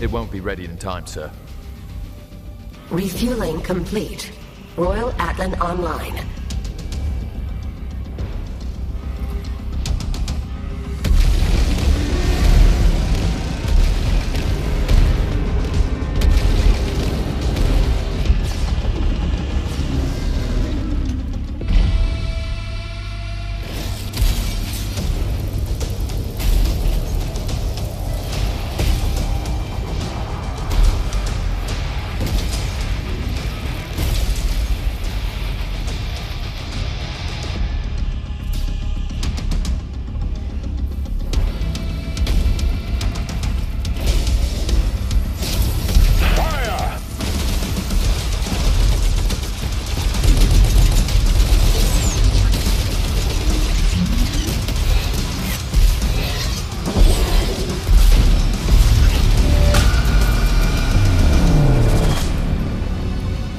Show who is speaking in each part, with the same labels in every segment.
Speaker 1: It won't be ready in time, sir.
Speaker 2: Refueling complete. Royal Atlan online.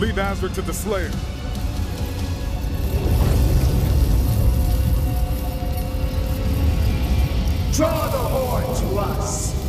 Speaker 3: Lead Ahzrak to the Slayer.
Speaker 4: Draw the horde to us!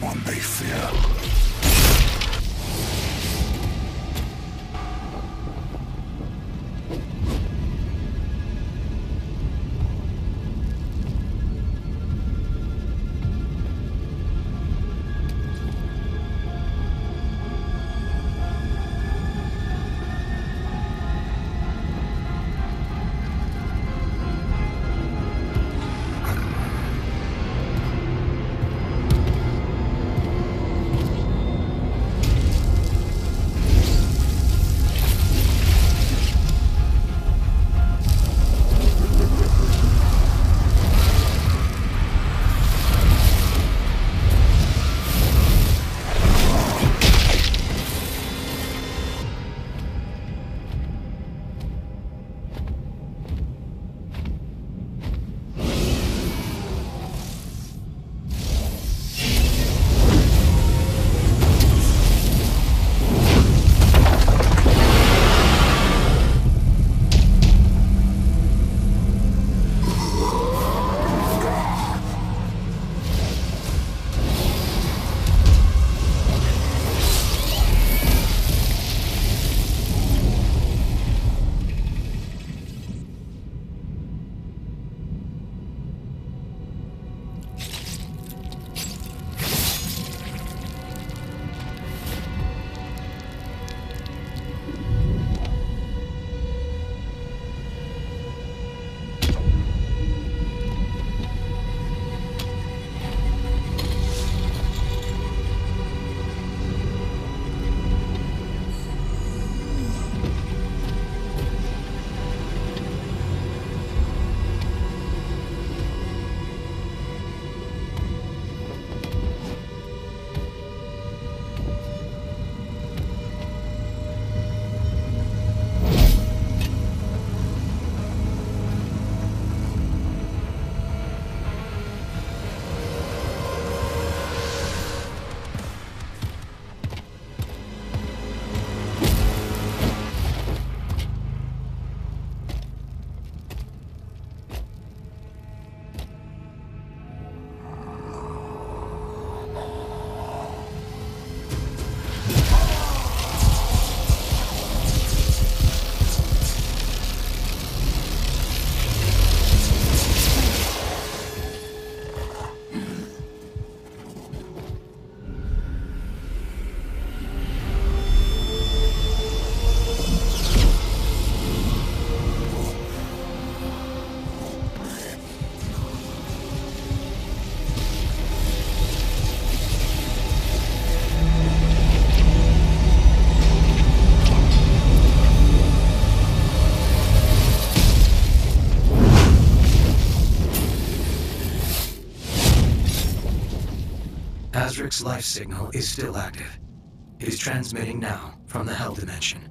Speaker 1: someone they fear.
Speaker 5: Ahzrak's life signal is still active. It is transmitting now from the Hell Dimension.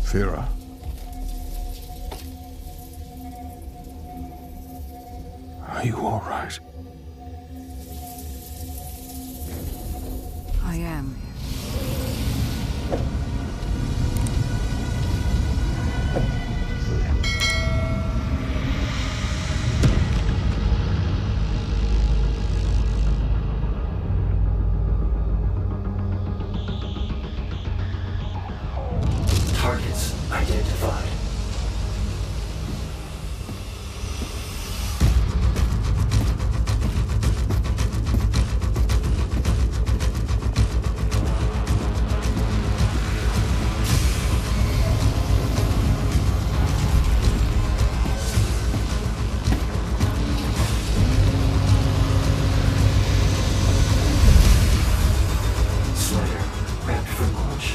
Speaker 1: Thira, you all right?
Speaker 6: I am.
Speaker 5: Targets identified. Slayer, prepped for launch.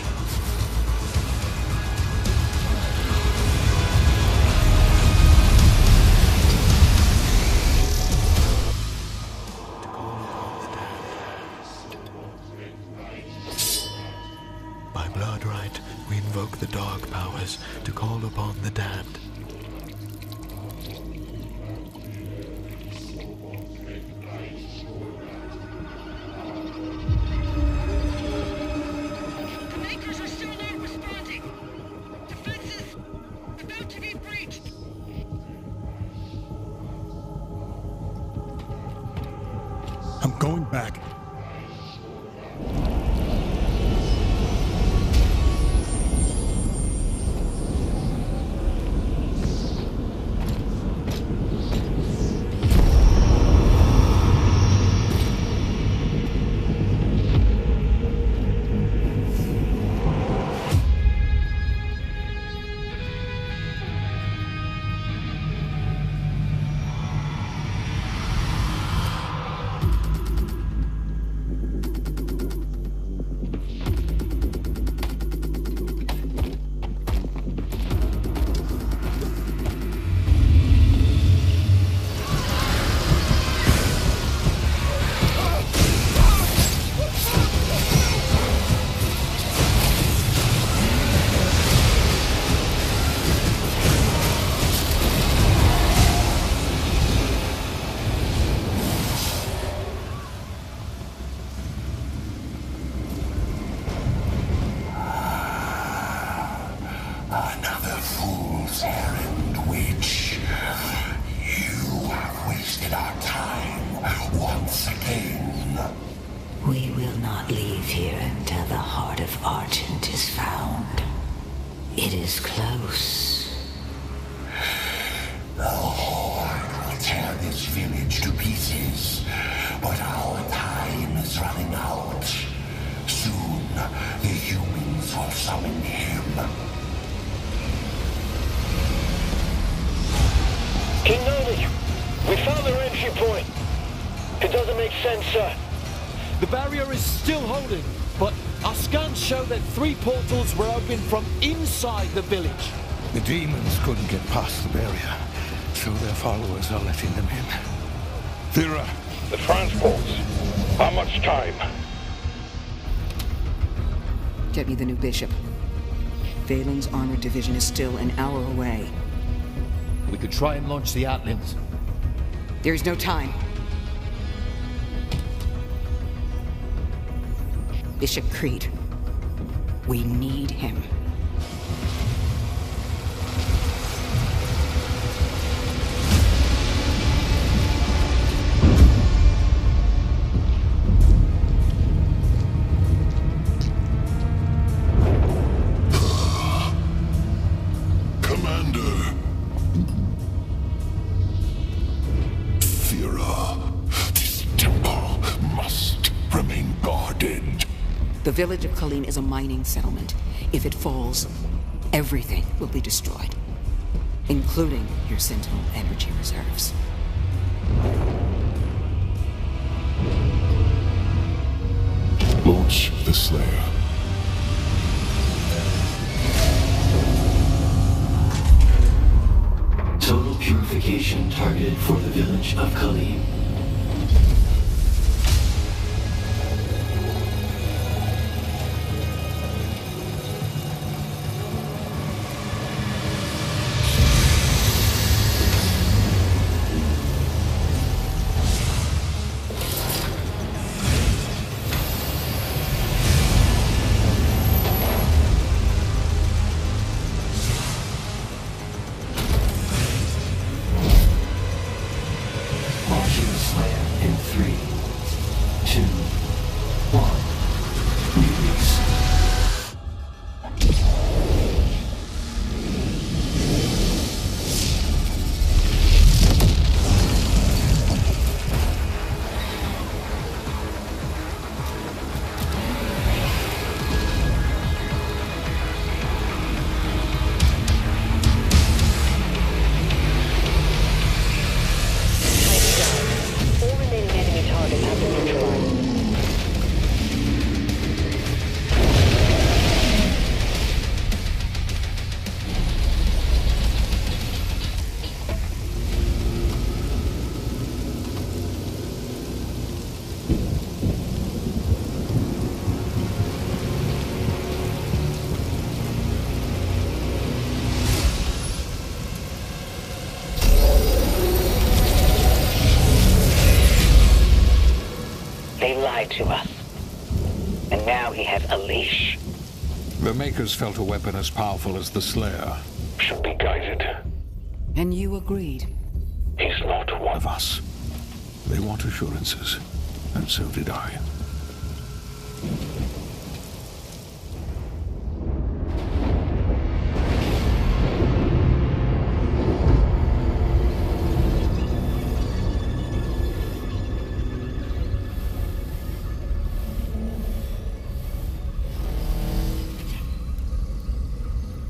Speaker 1: By blood right, we invoke the dark powers to call upon the damned.
Speaker 7: The Makers are still not responding. Defenses about to be breached.
Speaker 3: I'm going back.
Speaker 4: Another fool's errand, witch. You have wasted our time once again.
Speaker 2: We will not leave here until the heart of Argent is found. It is close.
Speaker 4: The Horde will tear this village to pieces, but our time is running out. Soon, the humans will summon him.
Speaker 8: King Novik, we found their entry point. It doesn't make sense, sir.
Speaker 9: The barrier is still holding, but our scans show that 3 portals were opened from inside the village.
Speaker 1: The demons couldn't get past the barrier, so their followers are letting them in. Thira,
Speaker 8: The transports. How much time?
Speaker 6: Get me the new bishop. Valen's armored division is still an hour away.
Speaker 9: We could try and launch the Atlands.
Speaker 6: There's no time. Bishop Kreed. We need him.
Speaker 4: Commander. Thira, this temple must remain guarded.
Speaker 6: The village of Colleen is a mining settlement. If it falls, everything will be destroyed, including your Sentinel energy reserves.
Speaker 4: Launch the Slayer.
Speaker 5: Total purification targeted for the village of Khalid.
Speaker 8: And now he has a leash.
Speaker 1: The Makers felt a weapon as powerful as the Slayer.
Speaker 4: Should be guided.
Speaker 6: And you agreed.
Speaker 4: He's not one
Speaker 1: Of us. They want assurances. And so did I.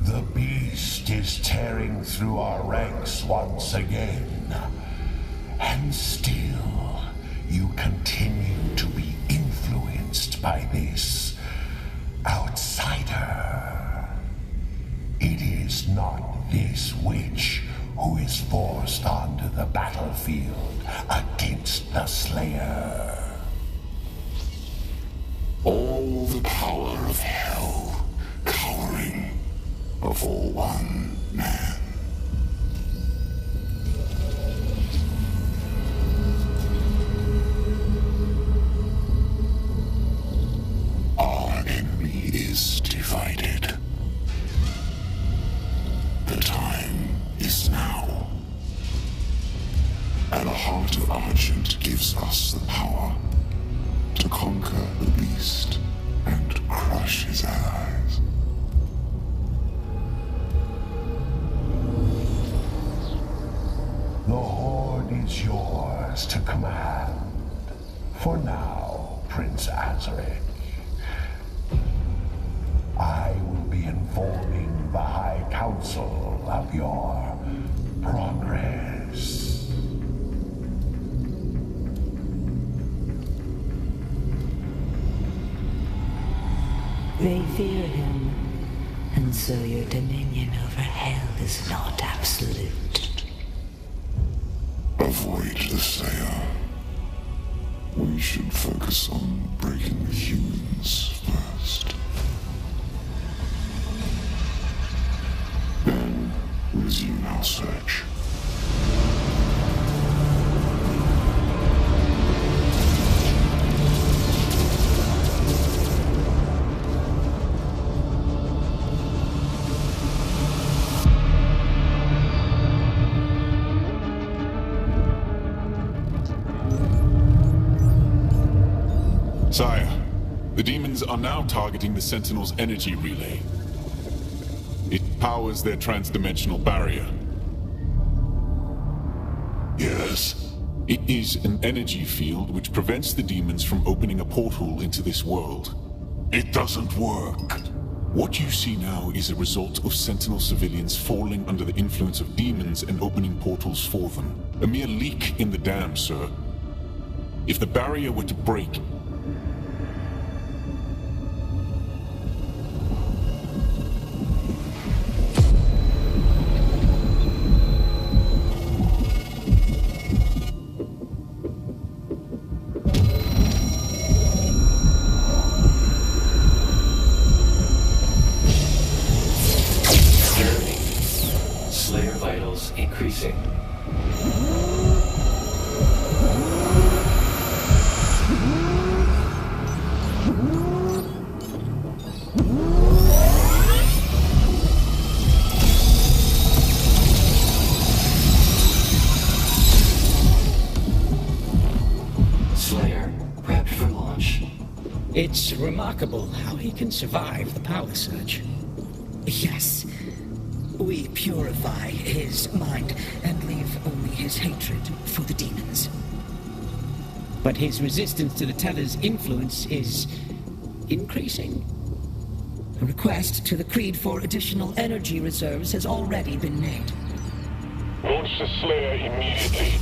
Speaker 4: The beast is tearing through our ranks once again. And still, you continue to be influenced by this outsider. It is not this witch who is forced onto the battlefield against the Slayer.
Speaker 10: All the power of hell, cowering before one man. Our enemy is divided. The time is now. And the heart of Argent gives us the power to conquer the beast and crush his allies.
Speaker 4: The Horde is yours to command. For now, Prince Ahzrak. I will be informing the High Council of your progress.
Speaker 2: They fear him, and so your dominion over hell is not absolute.
Speaker 10: Avoid the Slayer. We should focus on breaking the humans first. Then resume our search. Sire, the demons are now targeting the Sentinel's energy relay. It powers their transdimensional barrier.
Speaker 4: Yes?
Speaker 10: It is an energy field which prevents the demons from opening a portal into this world.
Speaker 4: It doesn't work.
Speaker 10: What you see now is a result of Sentinel civilians falling under the influence of demons and opening portals for them. A mere leak in the dam, sir. If the barrier were to break,
Speaker 5: Slayer vitals increasing. Slayer prepped for launch.
Speaker 11: It's remarkable how he can survive the power surge. Yes. We purify his mind and leave only his hatred for the demons. But his resistance to the Tether's influence is increasing. A request to the Kreed for additional energy reserves has already been made.
Speaker 4: Launch the Slayer immediately.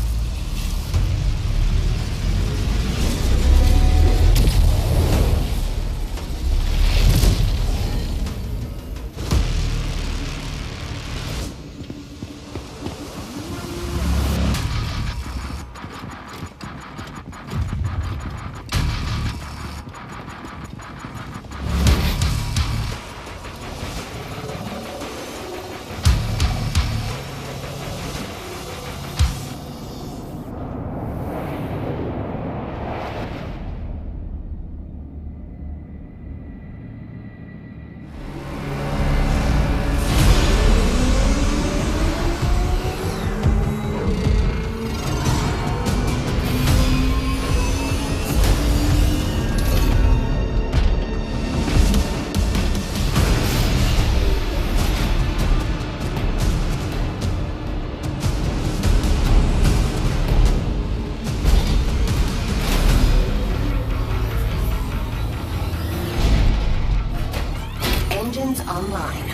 Speaker 2: online.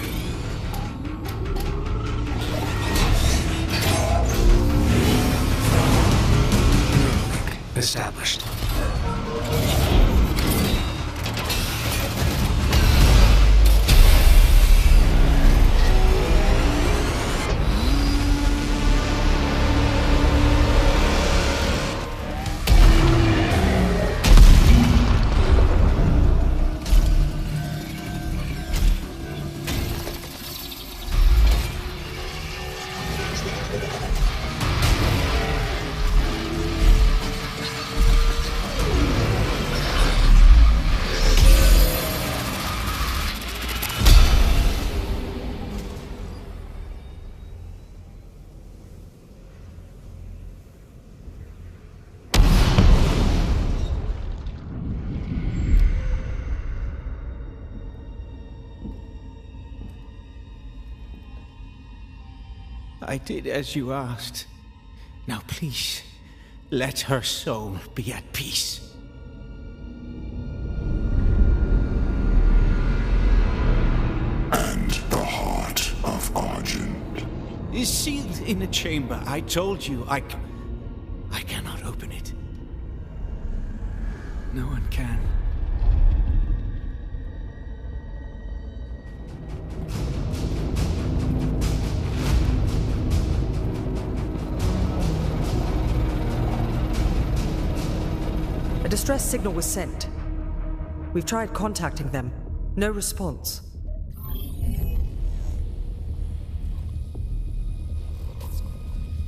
Speaker 5: Established.
Speaker 12: I did as you asked. Now please, let her soul be at peace.
Speaker 4: And the heart of Argent
Speaker 12: Is sealed in a chamber. I told you, I cannot open it. No one can.
Speaker 13: A distress signal was sent. We've tried contacting them. No response.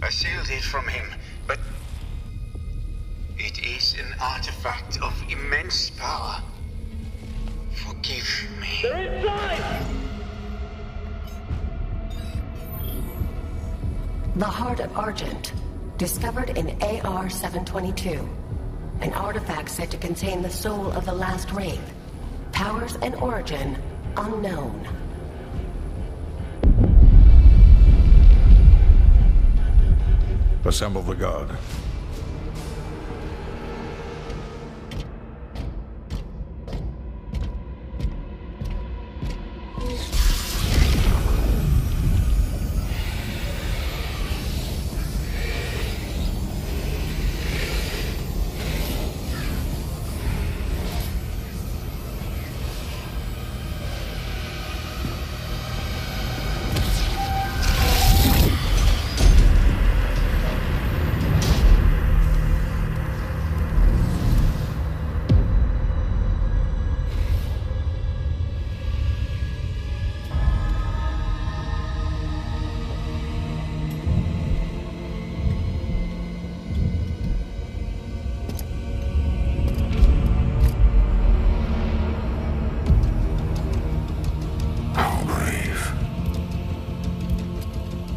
Speaker 12: I sealed it from him, but it is an artifact of immense power. Forgive me.
Speaker 8: They're inside!
Speaker 2: The Heart of Argent, discovered in AR-722. An artifact said to contain the soul of the last wraith. Powers and origin unknown.
Speaker 1: Assemble the guard.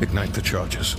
Speaker 1: Ignite the charges.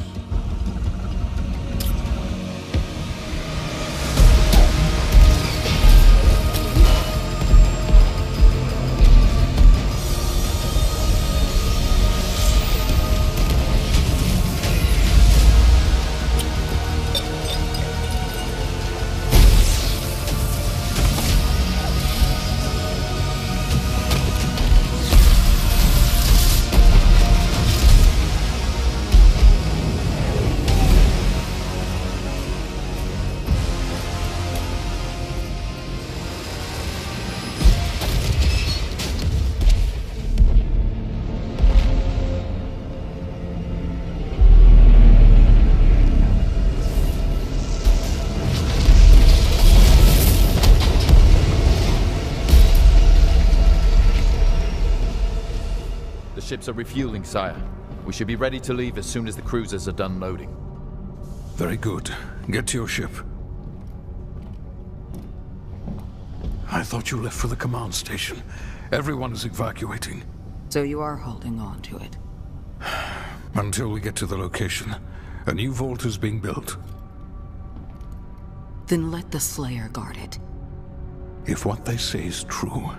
Speaker 14: Ships are refueling, sire. We should be ready to leave as soon as the cruisers are done loading.
Speaker 1: Very good. Get to your ship. I thought you left for the command station. Everyone is evacuating.
Speaker 6: So you are holding on to it?
Speaker 1: Until we get to the location. A new vault is being built.
Speaker 6: Then let the Slayer guard it.
Speaker 1: If what they say is true,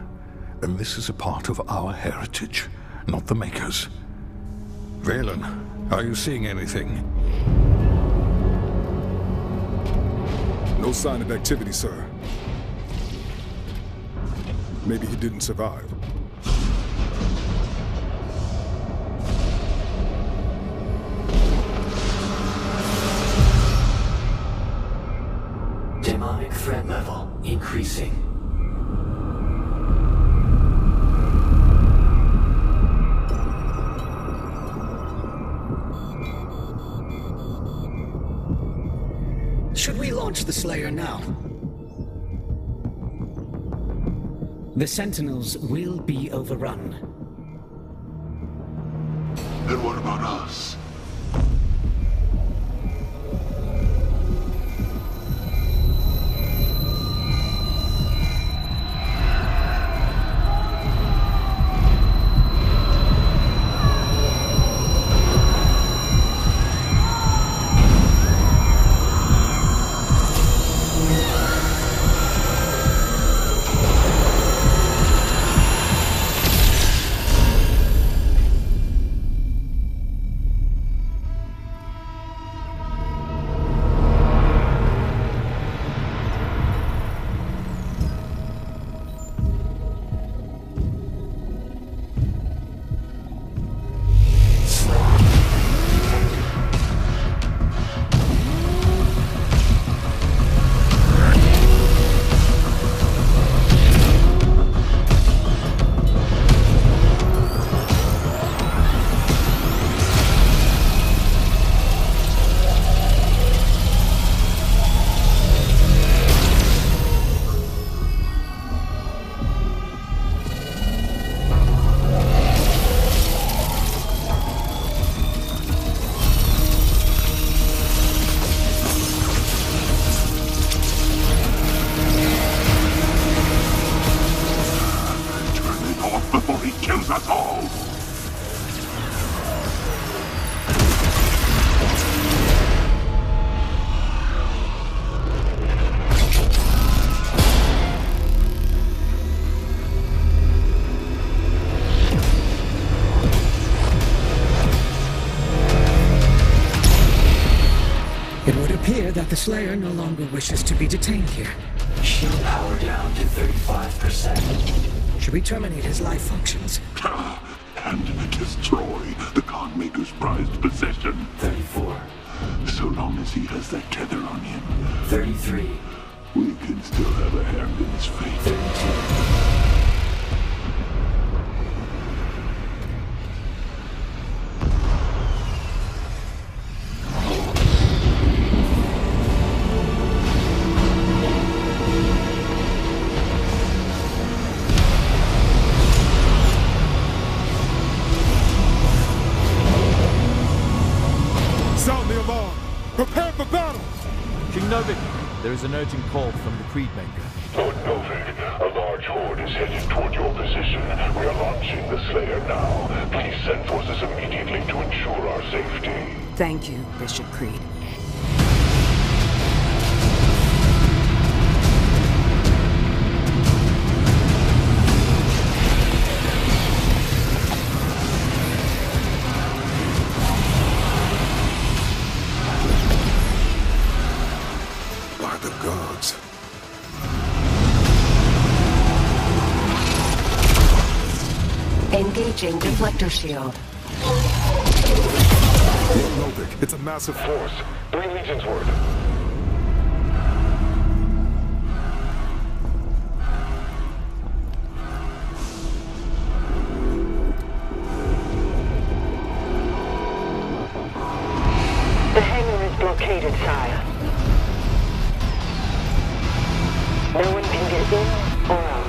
Speaker 1: then this is a part of our heritage. Not the Makers. Valen, are you seeing anything?
Speaker 3: No sign of activity, sir. Maybe he didn't survive.
Speaker 5: threat level increasing.
Speaker 11: Should we launch the Slayer now? The Sentinels will be overrun.
Speaker 4: Then what about us?
Speaker 11: That the Slayer no longer wishes to be detained here.
Speaker 5: Shield power down to 35%.
Speaker 11: Should we terminate his life functions?
Speaker 4: And destroy the Kreed Mayk's prized possession.
Speaker 5: 34.
Speaker 4: So long as he has that tether on him.
Speaker 5: 33.
Speaker 4: We can still have a hand in his fate.
Speaker 5: 32.
Speaker 3: Prepare for battle!
Speaker 14: King Novik, there is an urgent call from the Kreed Maykr.
Speaker 4: Lord Novik, a large horde is headed toward your position. We are launching the Slayer now. Please send forces immediately to ensure our safety.
Speaker 6: Thank you, Bishop Kreed.
Speaker 2: Engaging deflector shield.
Speaker 3: Novik, it's a massive
Speaker 4: force. 3 legions word.
Speaker 7: The hangar is blockaded, sire. No one can get in or out.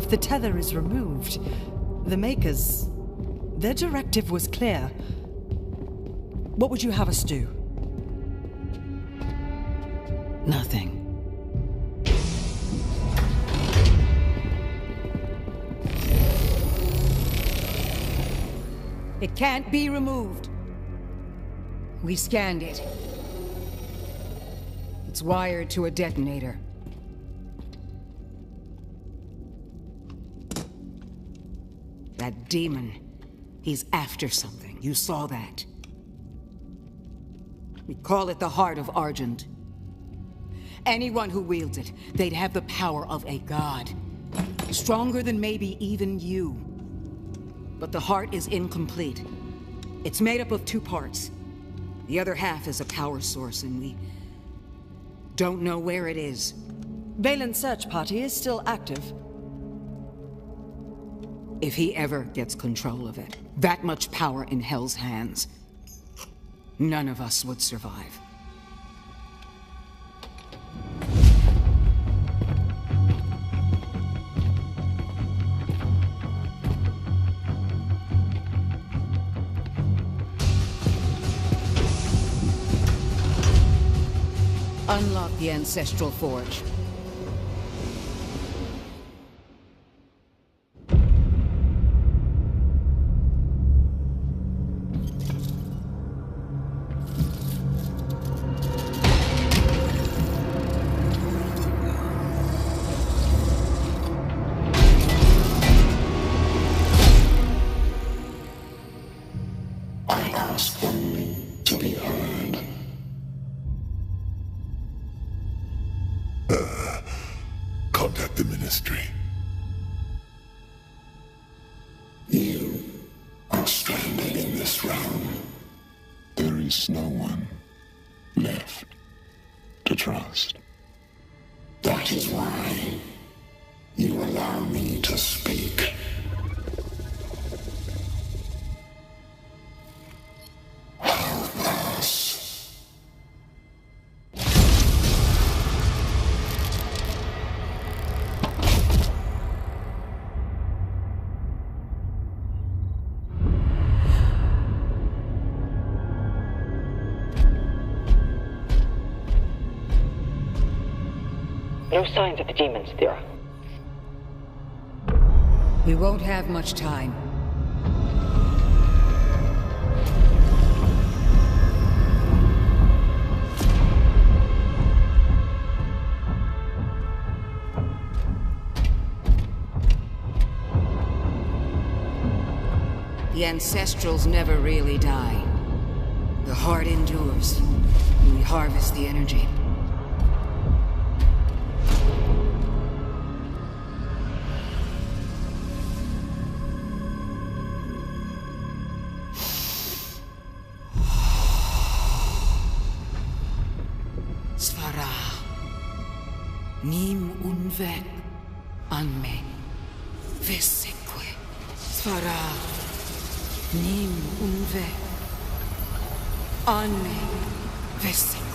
Speaker 13: If the tether is removed, the Makers... their directive was clear. What would you have us do?
Speaker 6: Nothing.
Speaker 15: It can't be removed. We scanned it. It's wired to a detonator.
Speaker 6: That demon, he's after something. You saw that. We call it the Heart of Argent. Anyone who wields it, they'd have the power of a god. Stronger than maybe even you. But the heart is incomplete. It's made up of 2 parts. The other half is a power source, and we don't know where it is.
Speaker 13: Valen's search party is still active.
Speaker 6: If he ever gets control of it, that much power in Hell's hands, none of us would survive.
Speaker 15: Unlock the Ancestral Forge.
Speaker 4: I ask only to be heard. Contact the Ministry. You are stranded in this realm. There is no one left to trust. That is why you allow me to speak. Help us.
Speaker 16: No signs of the demons, Thira.
Speaker 15: We won't have much time.
Speaker 6: The Ancestrals never really die. The heart endures, and we harvest the energy. Svara, nim unvek anme veseque. Svara, nim unvek anme veseque.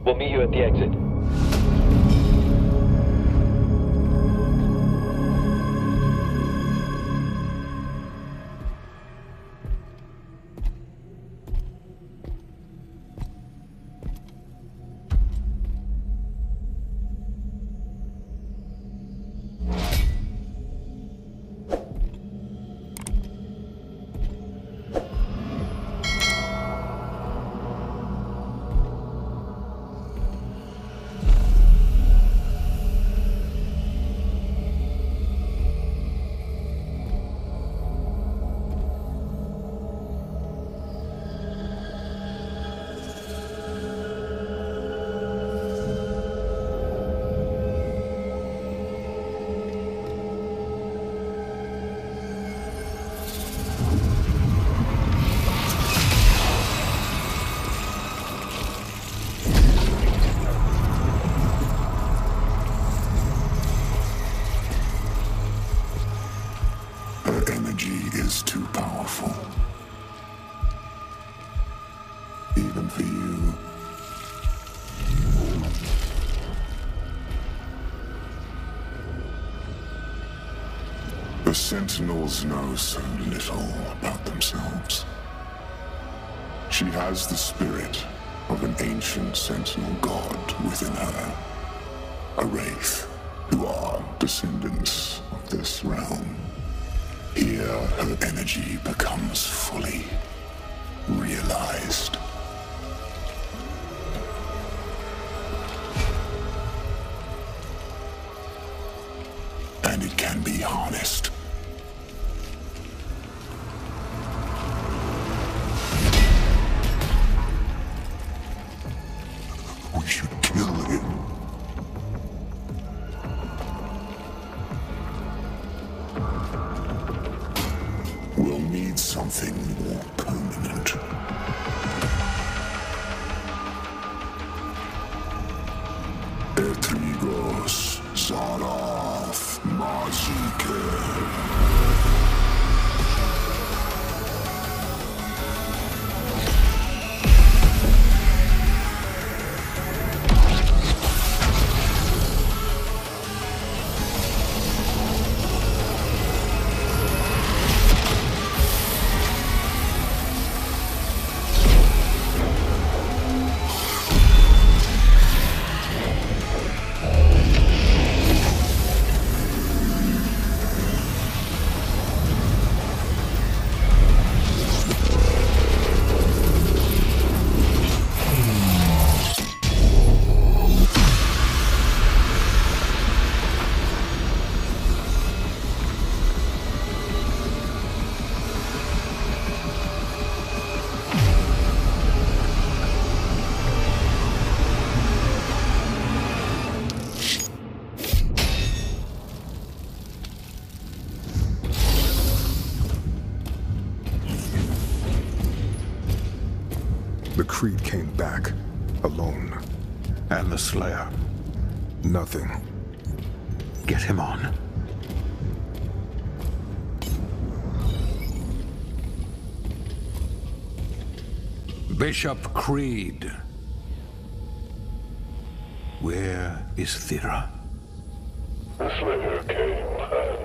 Speaker 8: We'll meet you at the exit.
Speaker 4: Is too powerful. Even for you. The Sentinels know so little about themselves. She has the spirit of an ancient Sentinel god within her. A wraith who are descendants of this realm. Here, her energy becomes fully realized. And it can be harnessed. We should kill him. We'll need something more permanent. Etrigos, Zarath, Mazike.
Speaker 1: The Kreed came back, alone. And the Slayer. Nothing. Get him on. Bishop Kreed. Where is Thira?
Speaker 4: The Slayer came,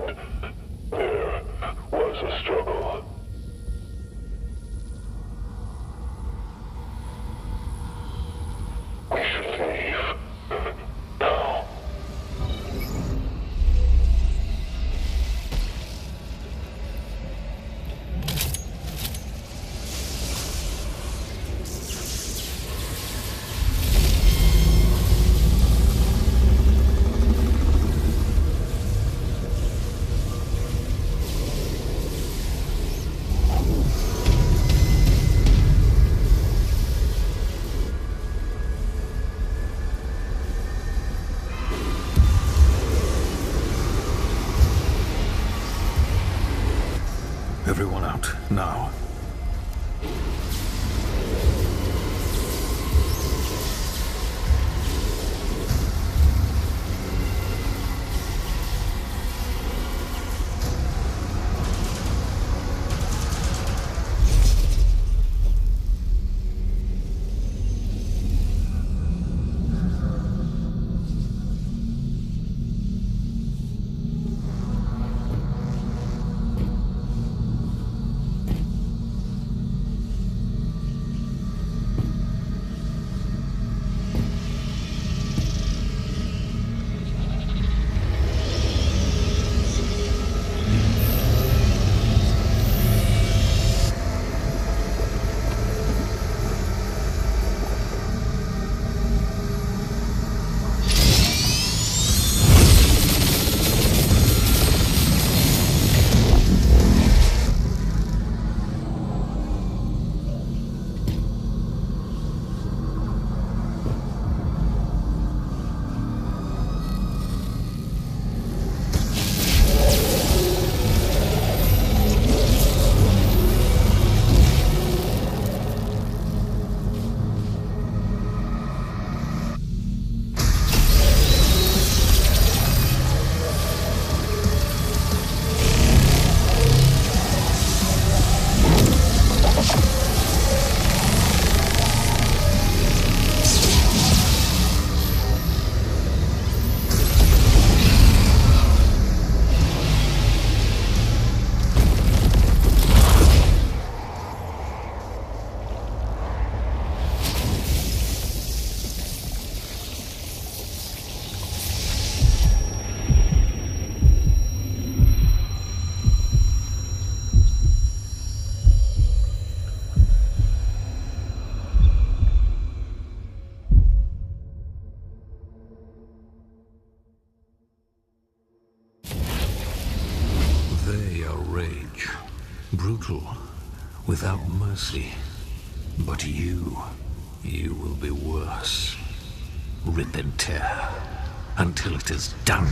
Speaker 4: and there was a struggle. We should leave. Now.
Speaker 1: Everyone out, now. rage. Brutal, without mercy. But you will be worse. Rip and tear, until it is done.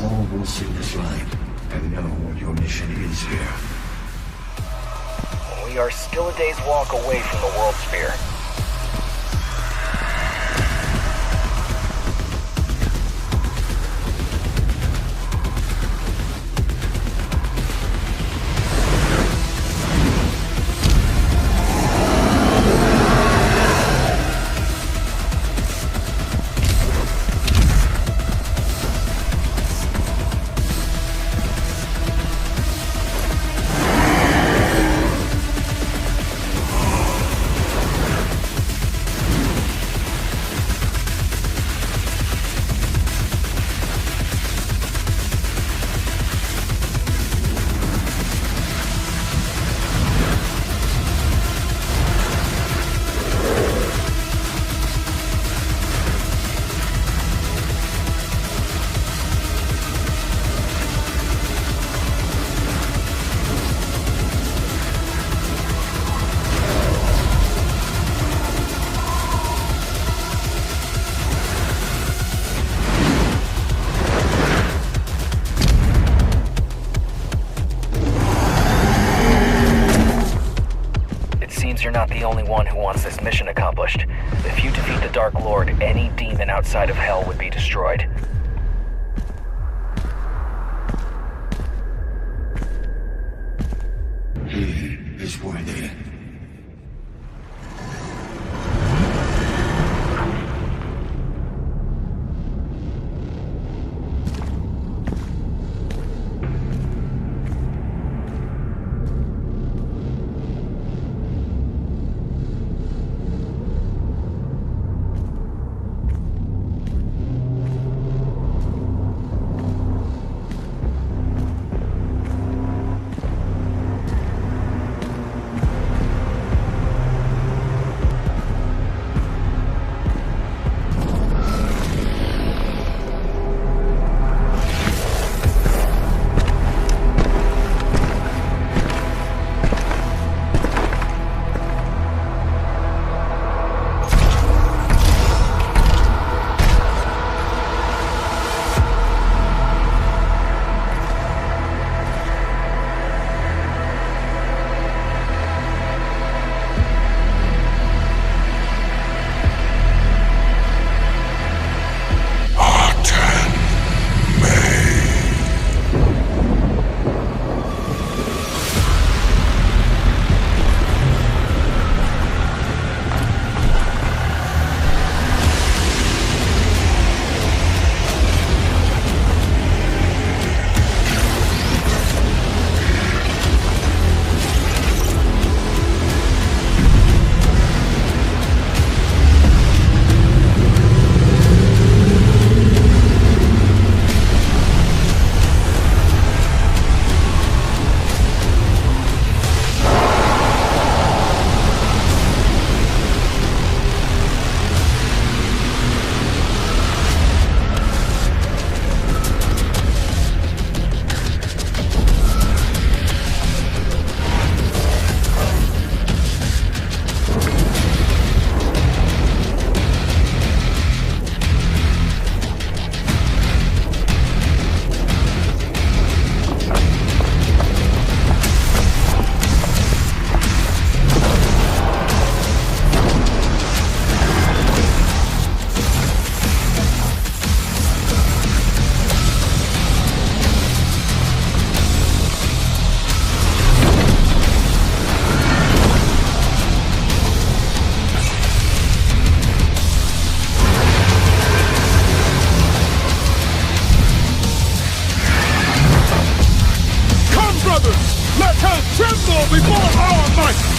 Speaker 17: All will see this light and know what your mission is here.
Speaker 18: We are still a day's walk away from the World Spear. You're not the only one who wants this mission accomplished. If you defeat the Dark Lord, any demon outside of Hell would be destroyed.
Speaker 17: He is worthy.
Speaker 3: will be more our might!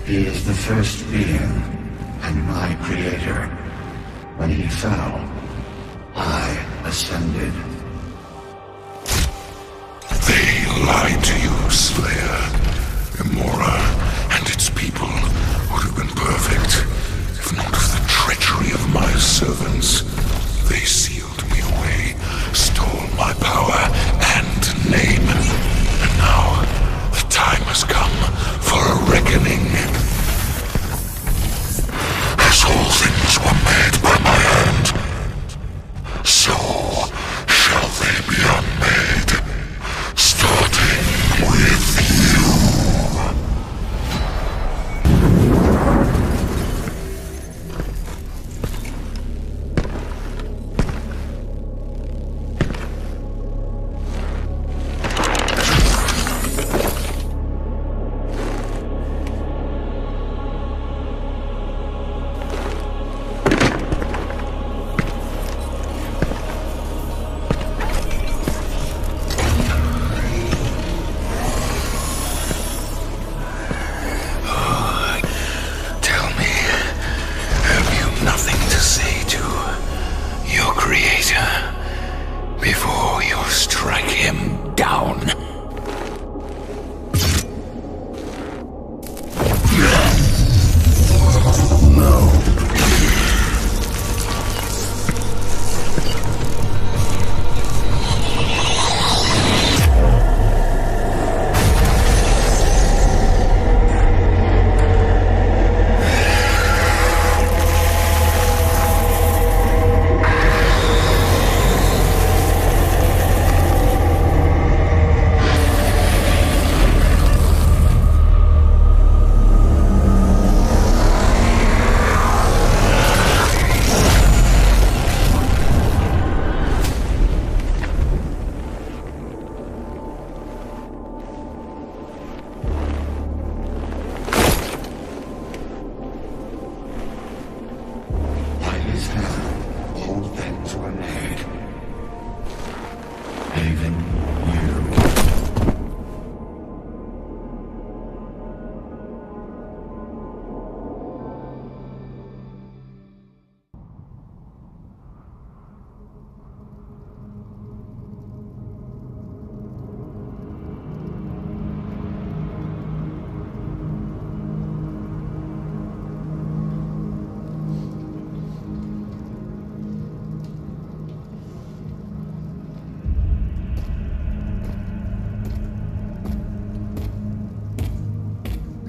Speaker 17: He is the first being, and my creator. When he fell, I ascended.
Speaker 1: They lied to you, Slayer. Imora and its people would have been perfect, if not for the treachery of my servants. They sealed me away, stole my power and name. And now, the time has come for a reckoning. As all things were made by my hand, so shall they be unmade, starting with you.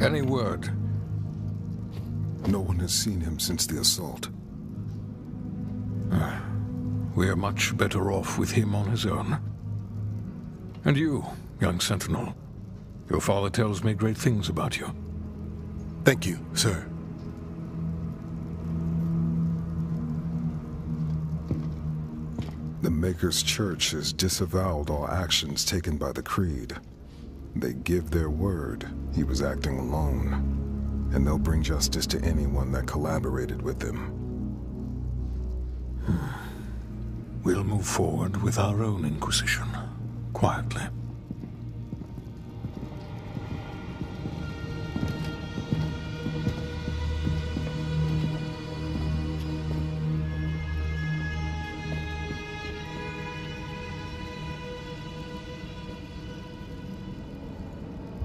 Speaker 1: Any word?
Speaker 3: No one has seen him since the assault.
Speaker 1: We are much better off with him on his own. And you, young Sentinel. Your father tells me great things about you.
Speaker 3: Thank you, sir. The Maker's Church has disavowed all actions taken by the Kreed. They give their word he was acting alone, and they'll bring justice to anyone that collaborated with them.
Speaker 1: We'll move forward with our own Inquisition, quietly.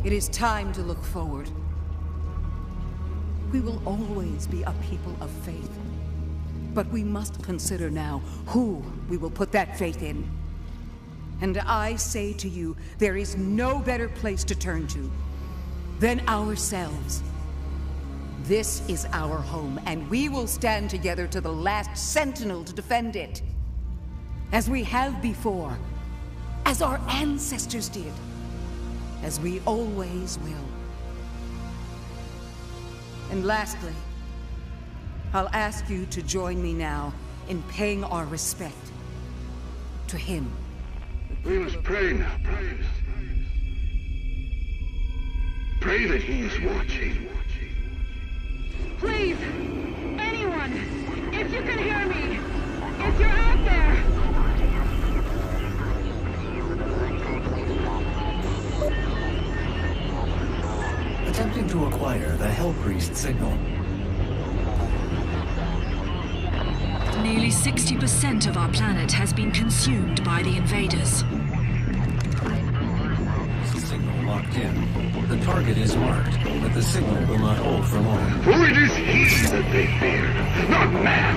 Speaker 6: It is time to look forward. We will always be a people of faith. But we must consider now who we will put that faith in. And I say to you, there is no better place to turn to than ourselves. This is our home, and we will stand together to the last sentinel to defend it. As we have before, as our ancestors did, as we always will. And lastly, I'll ask you to join me now in paying our respect to him.
Speaker 17: We must pray now, brothers. Pray that he is watching.
Speaker 7: Please, anyone, if you can hear me, if you're out there.
Speaker 5: Attempting to acquire the Hell Priest signal.
Speaker 19: Nearly 60% of our planet has been consumed by the invaders.
Speaker 5: Signal locked in. The target is marked, but the signal will not hold for long.
Speaker 17: For it is he that they fear, not man,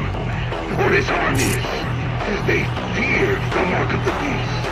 Speaker 17: or his armies. They fear the mark of the beast.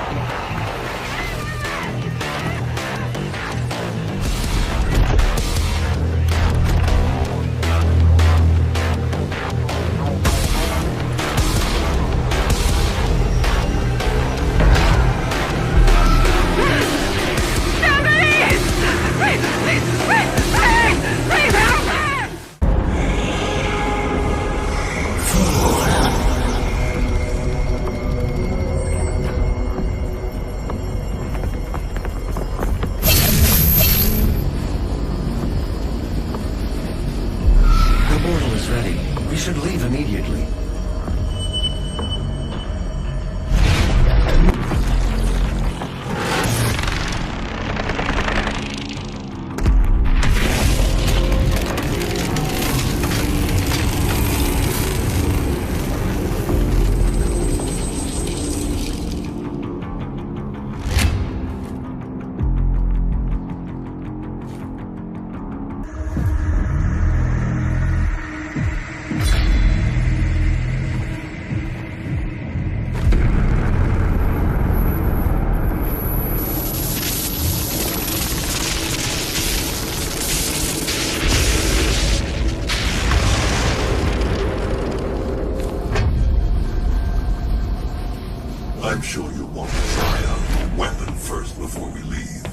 Speaker 1: I'm sure you'll want to try out your weapon first before we leave.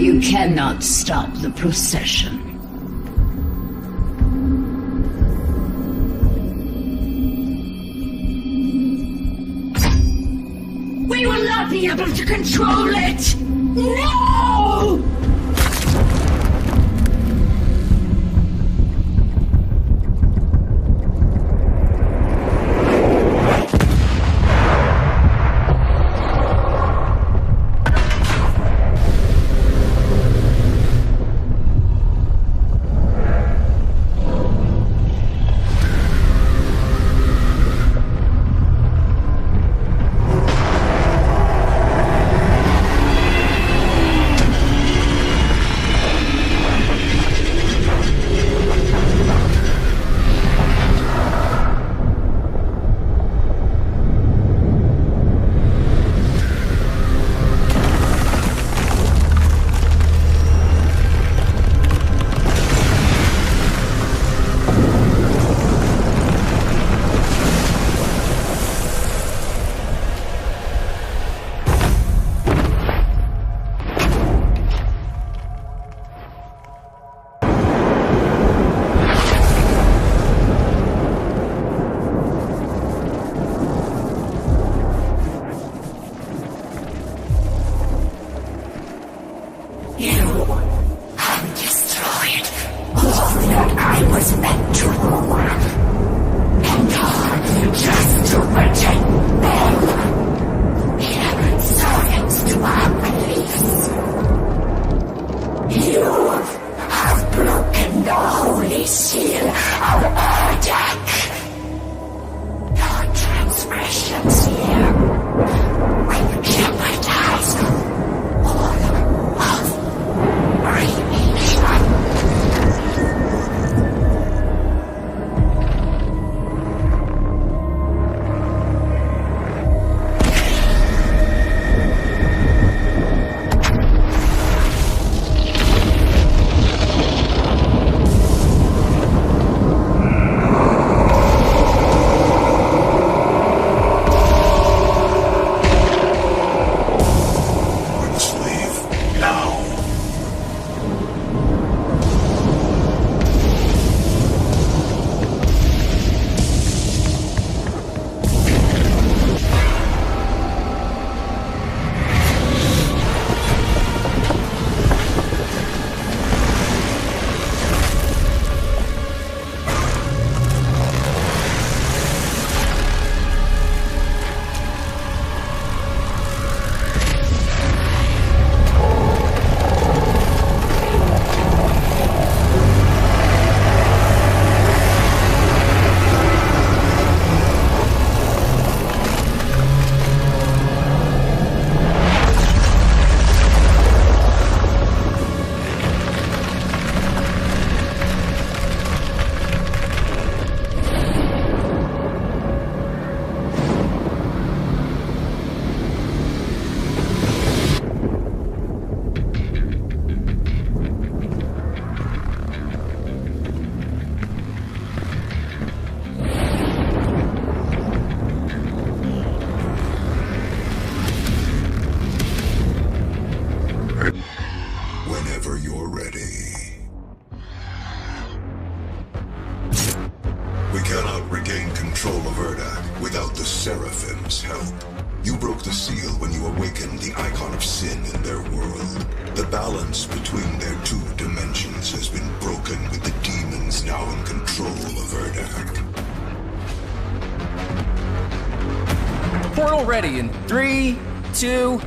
Speaker 20: You cannot stop the procession. We will not be able to control it! No!
Speaker 1: without the Seraphim's help. You broke the seal when you awakened the icon of sin in their world. The balance between their two dimensions has been broken with the demons now in control of Ahzrak.
Speaker 21: Portal ready in 3, 2...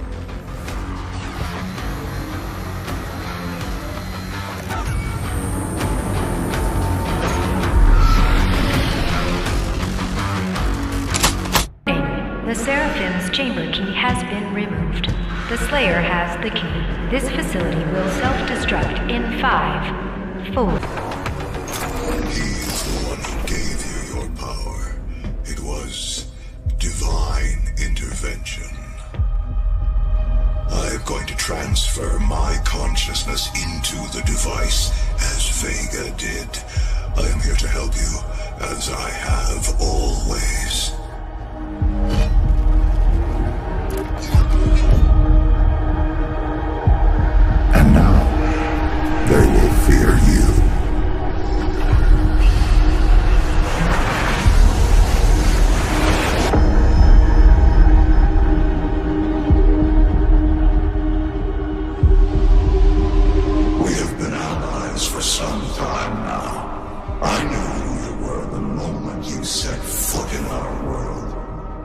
Speaker 22: The Seraphim's chamber key has been removed. The Slayer has the key. This facility will self-destruct in 5, 4...
Speaker 1: He is the one who gave you your power. It was divine intervention. I am going to transfer my consciousness into the device, as Vega did. I am here to help you, as I have always. And now, they will fear you. We have been allies for some time now. I knew who you were the moment you set foot in our world,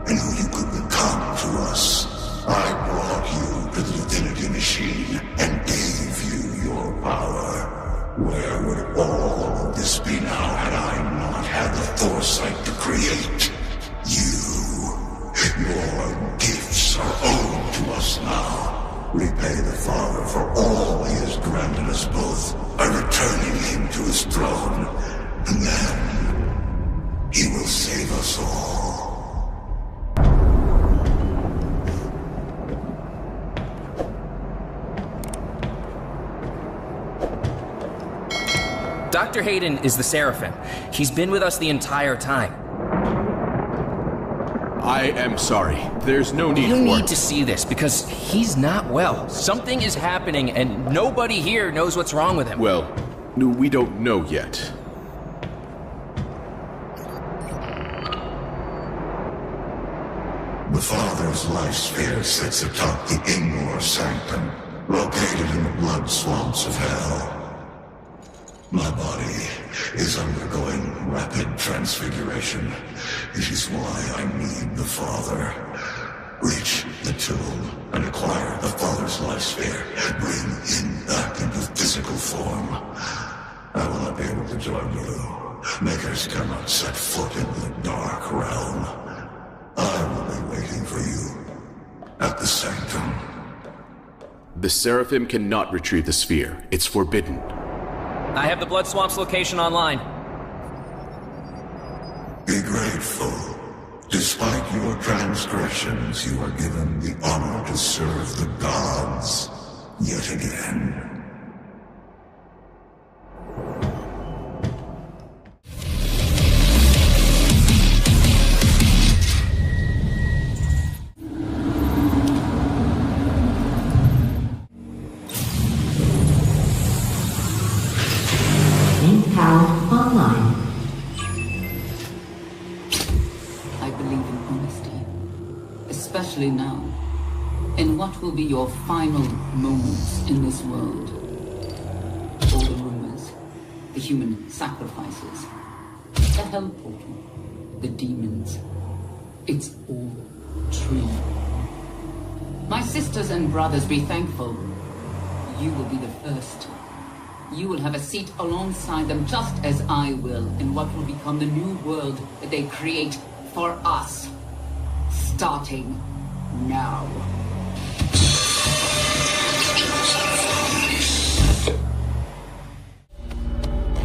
Speaker 1: and who you could become to us. I brought you to the Divinity Machine and gave you your power. Where would all of this be now had I not had the foresight to create you? Your gifts are owed to us now. Repay the Father for all he has granted us both by returning him to his throne, and then he will save us all.
Speaker 21: Dr. Hayden is the Seraphim. He's been with us the entire time.
Speaker 23: I am sorry. There's no need for it.
Speaker 21: You need to see this, because he's not well. Something is happening, and nobody here knows what's wrong with him.
Speaker 23: Well, we don't know yet.
Speaker 1: The Father's life sphere sits atop the Immersed sanctum, located in the blood swamps of hell. My body is undergoing rapid transfiguration. It is why I need the Father. Reach the tomb and acquire the Father's life sphere. Bring him back into physical form. I will not be able to join you. Makers cannot set foot in the dark realm. I will be waiting for you at the sanctum.
Speaker 23: The Seraphim cannot retrieve the sphere. It's forbidden.
Speaker 21: I have the Blood Swamp's location online.
Speaker 1: Be grateful. Despite your transgressions, you are given the honor to serve the gods yet again.
Speaker 2: Online.
Speaker 24: I believe in honesty, especially now, in what will be your final moments in this world. All the rumors, the human sacrifices, the hell portal, the demons, it's all true. My sisters and brothers, be thankful. You will be the first. You will have a seat alongside them, just as I will, in what will become the new world that they create for us. Starting now.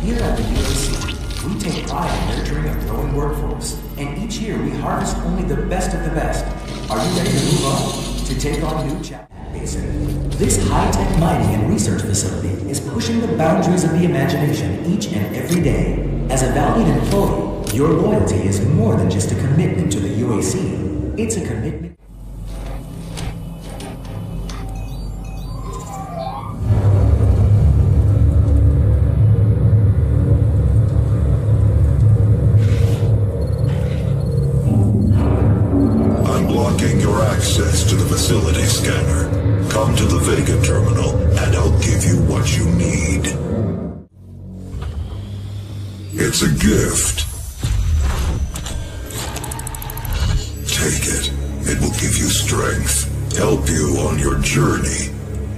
Speaker 25: Here at the UAC, we take pride in nurturing a growing workforce, and each year we harvest only the best of the best. Are you ready to move on? To take on new challenges? This high-tech mining and research facility is pushing the boundaries of the imagination each and every day. As a valued employee, your loyalty is more than just a commitment to the UAC. It's a commitment.
Speaker 1: access to the facility scanner. Come to the Vega terminal, and I'll give you what you need. It's a gift. Take it. It will give you strength, help you on your journey,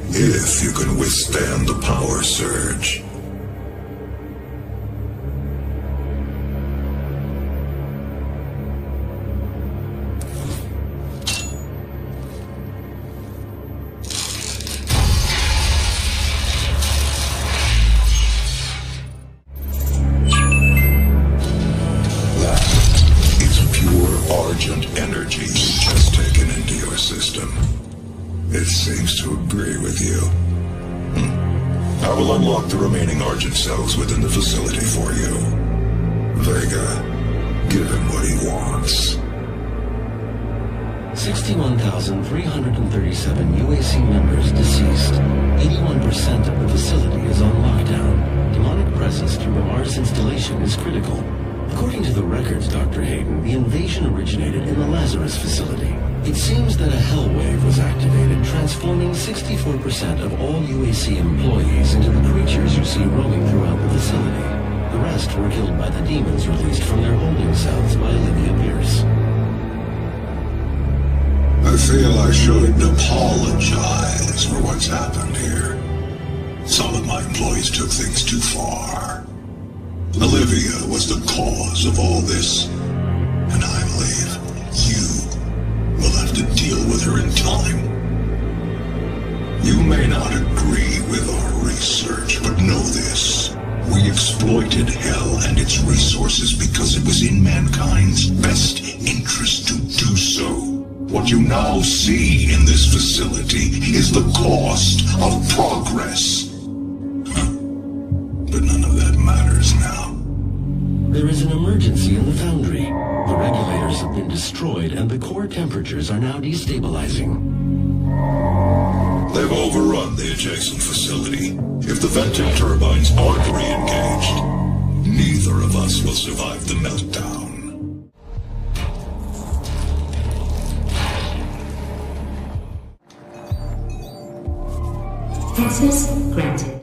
Speaker 1: if you can withstand the power surge. Argent energy you've just taken into your system. It seems to agree with you. I will unlock the remaining Argent cells within the facility for you. Vega, give him what he wants.
Speaker 5: 61,337 UAC members deceased. 81% of the facility is on lockdown. Demonic presence through the Mars installation is critical. According to the records, Dr. Hayden, the invasion originated in the Lazarus facility. It seems that a hell wave was activated, transforming 64% of all UAC employees into the creatures you see roaming throughout the facility. The rest were killed by the demons released from their holding cells by Olivia Pierce.
Speaker 1: I feel I should apologize for what's happened here. Some of my employees took things too far. Olivia was the cause of all this, and I believe you will have to deal with her in time. You may not agree with our research, but know this. We exploited Hell and its resources because it was in mankind's best interest to do so. What you now see in this facility is the cost of progress. But none of that matters now.
Speaker 5: There is an emergency in the foundry. The regulators have been destroyed and the core temperatures are now destabilizing.
Speaker 1: They've overrun the adjacent facility. If the venting turbines aren't re-engaged, neither of us will survive the meltdown.
Speaker 9: Access granted.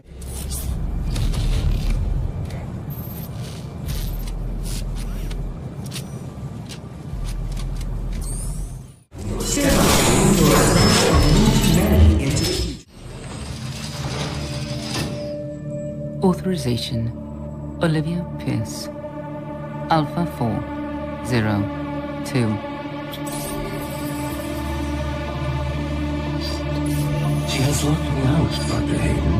Speaker 10: Authorization: Olivia Pierce, Alpha 402.
Speaker 5: She has locked me out, Dr. Hayden.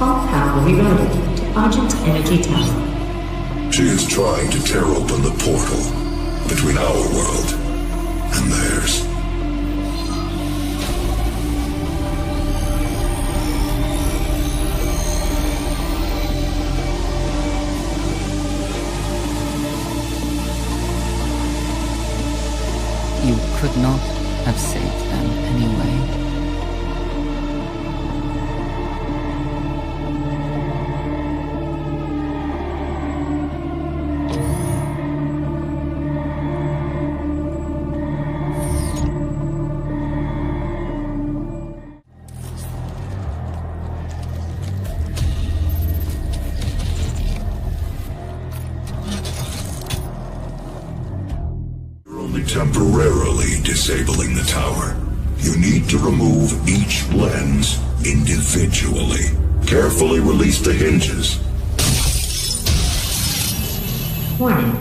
Speaker 9: All power rerouted to Argent Energy Tower.
Speaker 1: She is trying to tear open the portal between our world and theirs.
Speaker 10: You could not have saved them anyway.
Speaker 1: Temporarily disabling the tower. You need to remove each lens individually. Carefully release the hinges.
Speaker 9: Warning.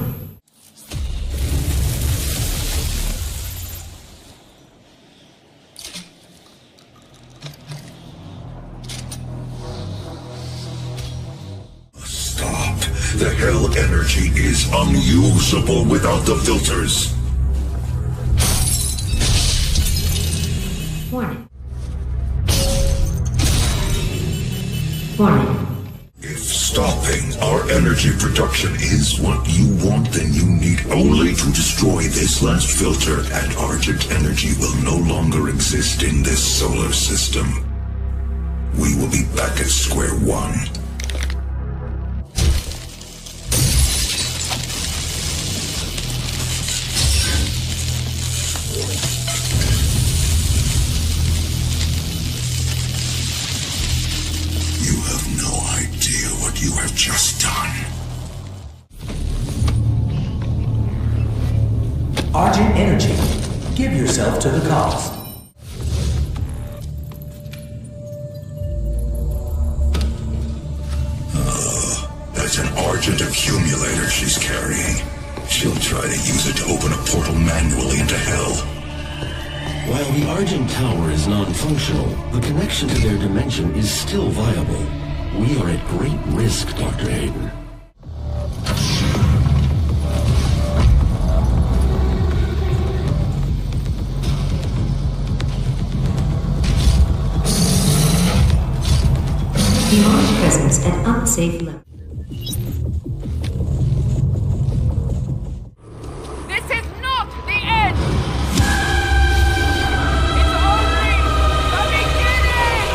Speaker 1: Stop. The hell energy is unusable without the filters.
Speaker 9: Warning. Warning.
Speaker 1: If stopping our energy production is what you want, then you need only to destroy this last filter, and Argent energy will no longer exist in this solar system. We will be back at square one. what you have just done.
Speaker 25: Argent energy. Give yourself to the cause.
Speaker 1: That's an Argent accumulator she's carrying. She'll try to use it to open a portal manually into hell.
Speaker 5: While the Argent Tower is non-functional, the connection to their dimension is still viable. We are at great risk, Dr. Hayden.
Speaker 9: Demonic presence at unsafe level.
Speaker 7: This is not the end! It's only the beginning!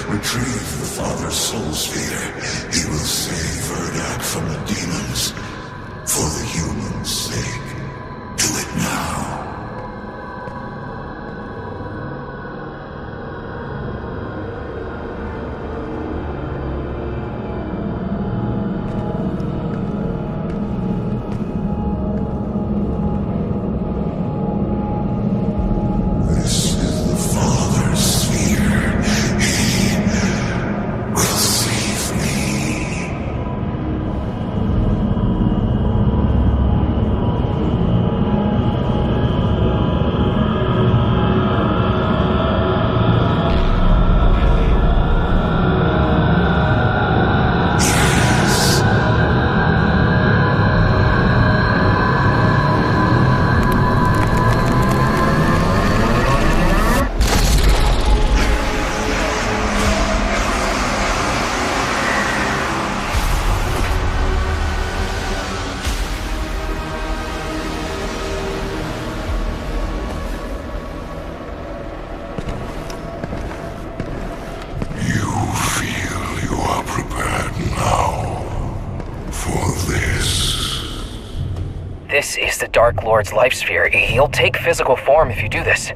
Speaker 1: Retrieve the Father's soul sphere. He will save Ahzrak from the demons. For the humans' sake. Do it now.
Speaker 18: This is the Dark Lord's life sphere. He'll take physical form if you do this.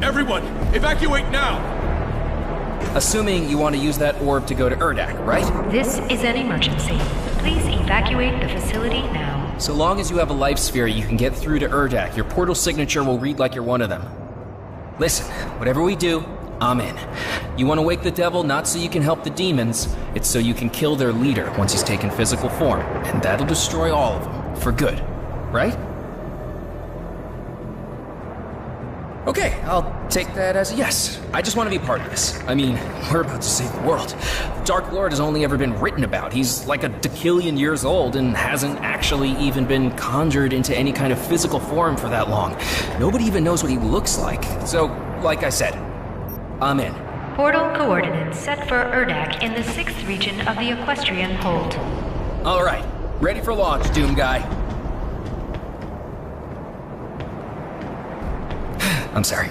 Speaker 23: Everyone, evacuate now!
Speaker 21: Assuming you want to use that orb to go to Ahzrak, right?
Speaker 22: This is an emergency. Please evacuate the facility now.
Speaker 21: So long as you have a life sphere, you can get through to Ahzrak. Your portal signature will read like you're one of them. Listen, whatever we do, I'm in. You want to wake the devil not so you can help the demons, it's so you can kill their leader once he's taken physical form, and that'll destroy all of them, for good, right? Okay, I'll take that as a yes. I just want to be part of this. I mean, we're about to save the world. The Dark Lord has only ever been written about. He's like a decillion years old and hasn't actually even been conjured into any kind of physical form for that long. Nobody even knows what he looks like. So, like I said, I'm in.
Speaker 22: Portal coordinates set for Urdak in the 6th region of the Equestrian Hold.
Speaker 21: Alright, ready for launch, Doom Guy. I'm sorry.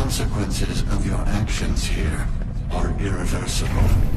Speaker 17: consequences of your actions here are irreversible.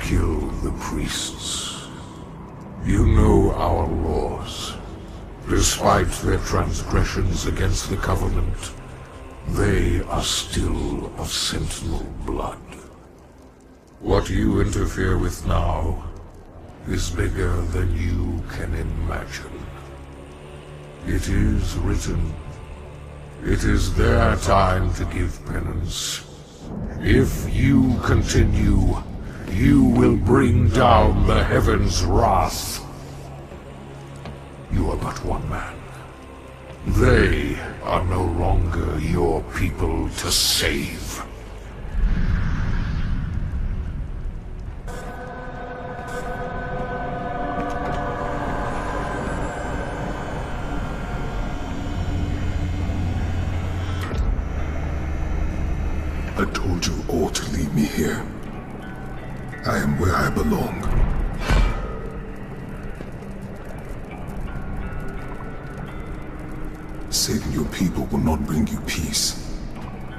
Speaker 1: Kill the priests. You know our laws. Despite their transgressions against the Covenant, they are still of Sentinel blood. What you interfere with now is bigger than you can imagine. It is written. It is their time to give penance. If you continue, you will bring down the heavens' wrath. You are but one man. They are no longer your people to save. I told you all to leave me here. I am where I belong. Saving your people will not bring you peace.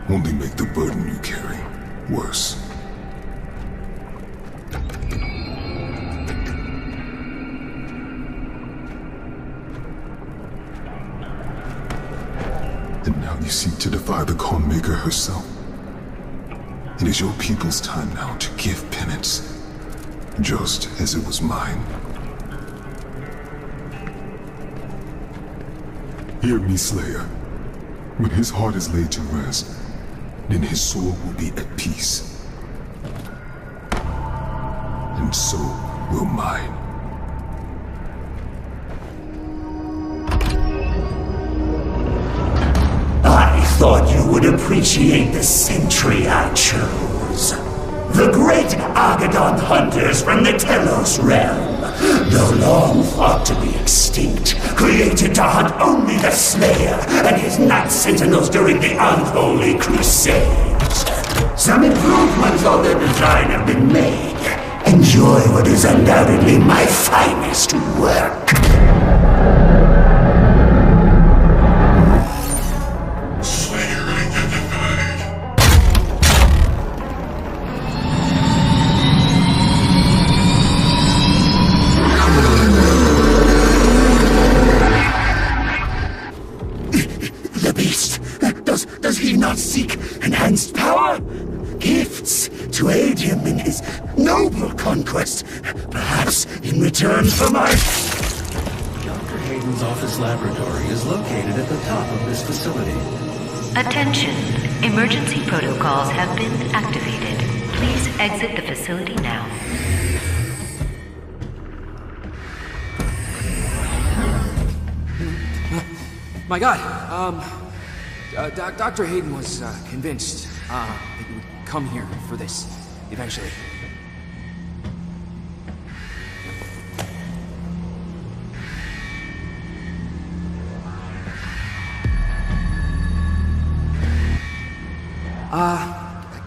Speaker 1: Only make the burden you carry worse. And now you seek to defy the Kreed Maykr herself. It is your people's time now to give penance, just as it was mine. Hear me, Slayer. When his heart is laid to rest, then his soul will be at peace. And so will mine.
Speaker 11: I thought you would appreciate the century I chose. The great Agaddon hunters from the Telos realm, though long thought to be extinct, created to hunt only the Slayer and his Night Sentinels during the Unholy Crusades. Some improvements on their design have been made. Enjoy what is undoubtedly my finest work. Seek enhanced power, gifts to aid him in his noble conquest, perhaps in return for my...
Speaker 5: Dr. Hayden's office laboratory is located at the top of this facility.
Speaker 22: Attention, emergency protocols have been activated. Please exit the facility now.
Speaker 21: My God, Dr. Hayden was convinced that you would come here for this, eventually.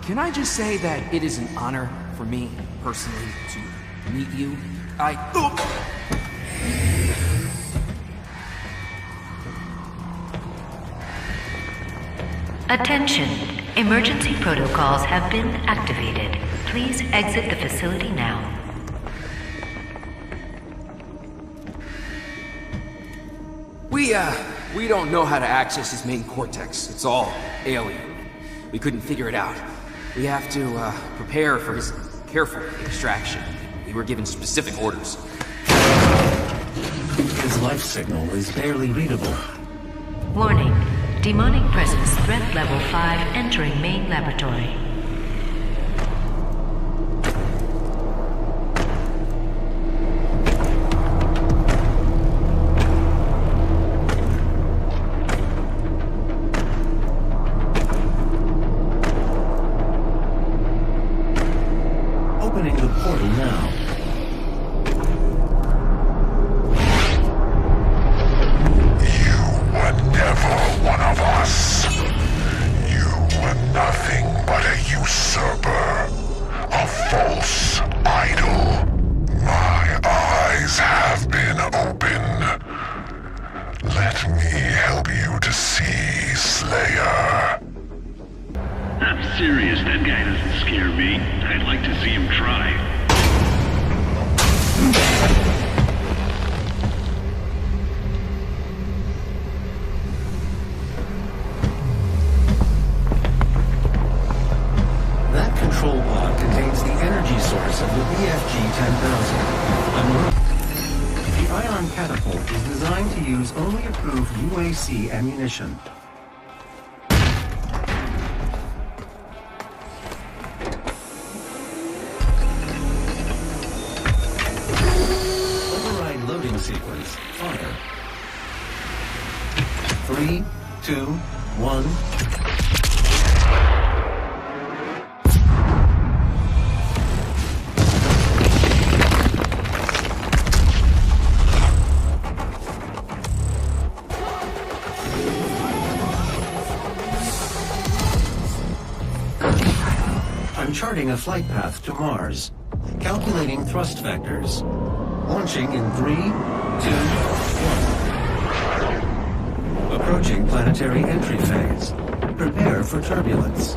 Speaker 21: Can I just say that it is an honor for me, personally, to meet you?
Speaker 22: Attention, emergency protocols have been activated. Please exit the facility now.
Speaker 21: We don't know how to access his main cortex. It's all alien. We couldn't figure it out. We have to prepare for his careful extraction. We were given specific orders.
Speaker 5: His life signal is barely readable.
Speaker 22: Warning. Demonic presence threat level 5 entering main laboratory.
Speaker 1: one of us. You were nothing but a usurper, a false idol. My eyes have been opened. Let me help you to see, Slayer.
Speaker 17: I'm serious, that guy doesn't scare me. I'd like to see him try.
Speaker 5: That control pod contains the energy source of the BFG-10,000. The ion catapult is designed to use only approved UAC ammunition. Override loading sequence. Fire. 3, 2, 1... Charting a flight path to Mars. Calculating thrust vectors. Launching in 3, 2, 1. Approaching planetary entry phase. Prepare for turbulence.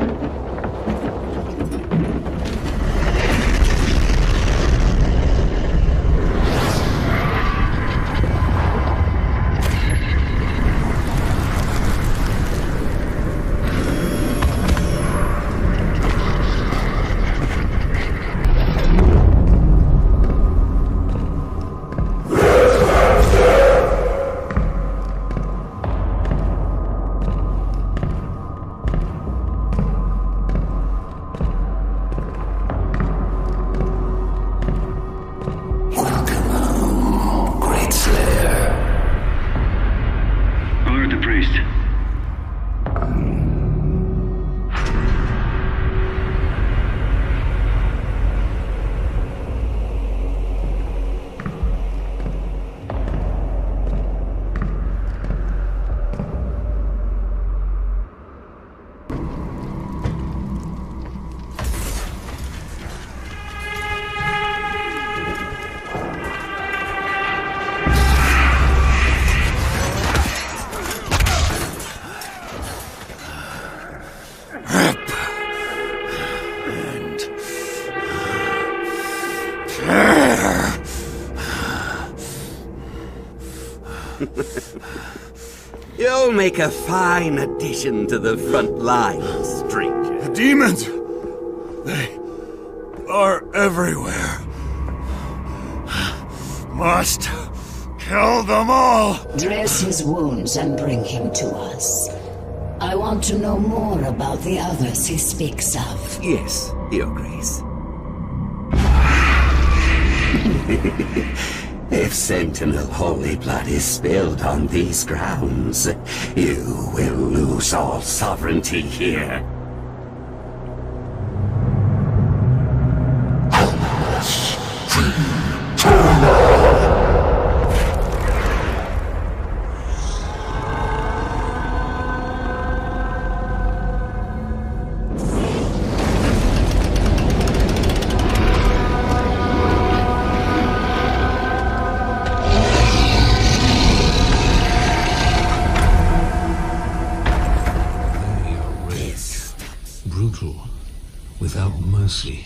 Speaker 12: You'll make a fine addition to the front lines, stranger.
Speaker 1: The demons! They are everywhere. Must kill them all!
Speaker 20: Dress his wounds and bring him to us. I want to know more about the others he speaks of.
Speaker 12: Yes, Your Grace. If Sentinel holy blood is spilled on these grounds, you will lose all sovereignty here.
Speaker 13: Without mercy.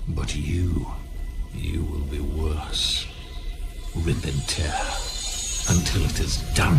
Speaker 13: But you will be worse. Rip and tear until it is done.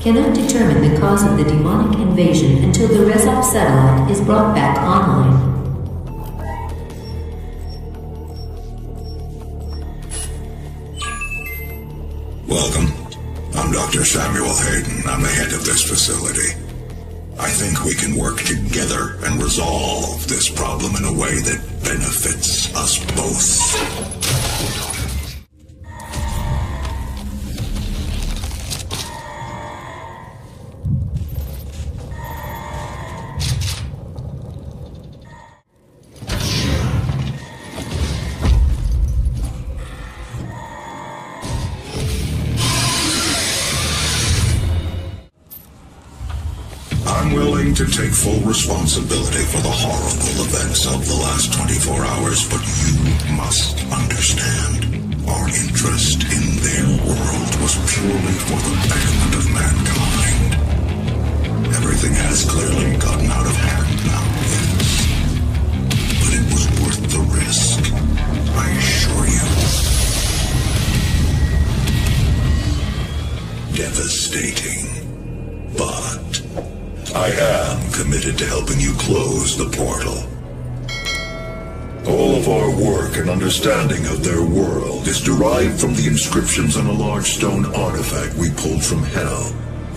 Speaker 9: Cannot determine the cause of the demonic invasion until the Rezop satellite is brought back online.
Speaker 1: Welcome. I'm Dr. Samuel Hayden. I'm the head of this facility. I think we can work together and resolve this problem in a way that benefits us both. To take full responsibility for the horrible events of the last 24 hours, but you must understand, our interest in their world was purely for the betterment of mankind. Everything has clearly gotten out of hand now, yes. But it was worth the risk, I assure you. Devastating, but I am committed to helping you close the portal. All of our work and understanding of their world is derived from the inscriptions on a large stone artifact we pulled from Hell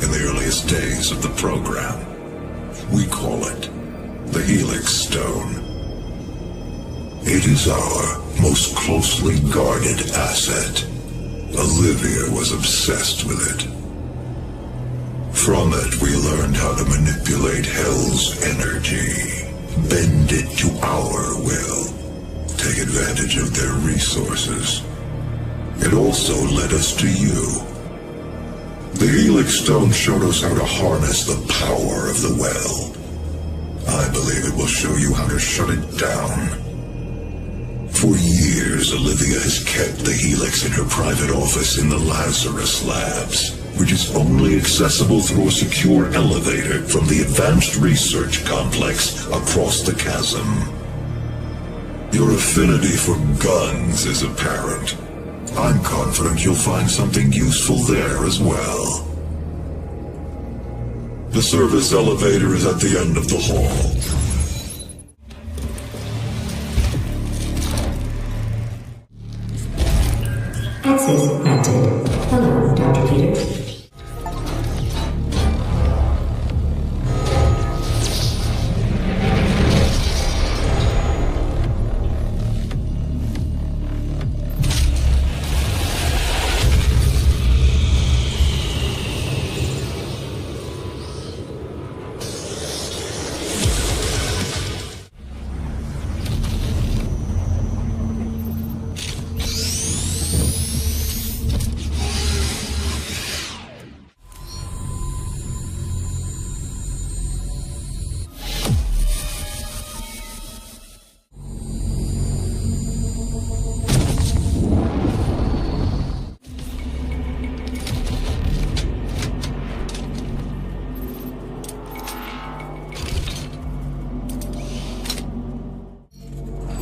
Speaker 1: in the earliest days of the program. We call it the Helix Stone. It is our most closely guarded asset. Olivia was obsessed with it. From it, we learned how to manipulate Hell's energy, bend it to our will, take advantage of their resources. It also led us to you. The Helix Stone showed us how to harness the power of the well. I believe it will show you how to shut it down. For years, Olivia has kept the Helix in her private office in the Lazarus Labs, which is only accessible through a secure elevator from the Advanced Research Complex across the chasm. Your affinity for guns is apparent. I'm confident you'll find something useful there as well. The service elevator is at the end of the hall.
Speaker 9: Access granted. Hello, Dr. Peters.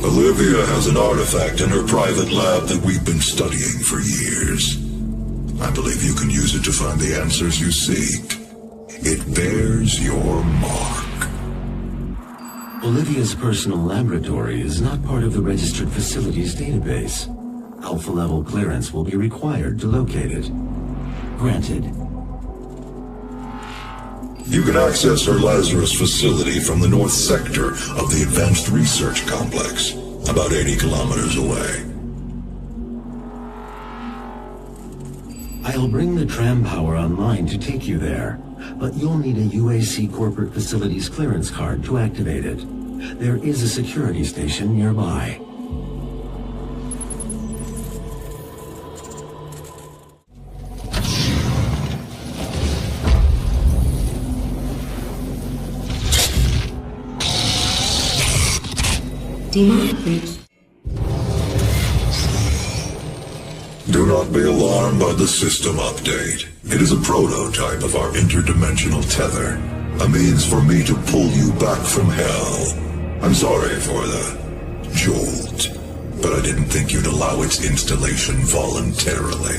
Speaker 1: Olivia has an artifact in her private lab that we've been studying for years. I believe you can use it to find the answers you seek. It bears your mark.
Speaker 5: Olivia's personal laboratory is not part of the registered facilities database. Alpha-level clearance will be required to locate it. Granted.
Speaker 1: You can access her Lazarus facility from the north sector of the Advanced Research Complex, about 80 kilometers away.
Speaker 5: I'll bring the tram power online to take you there, but you'll need a UAC corporate facilities clearance card to activate it. There is a security station nearby.
Speaker 9: Demonic breach.
Speaker 1: Do not be alarmed by the system update. It is a prototype of our interdimensional tether, a means for me to pull you back from hell. I'm sorry for the jolt, but I didn't think you'd allow its installation voluntarily.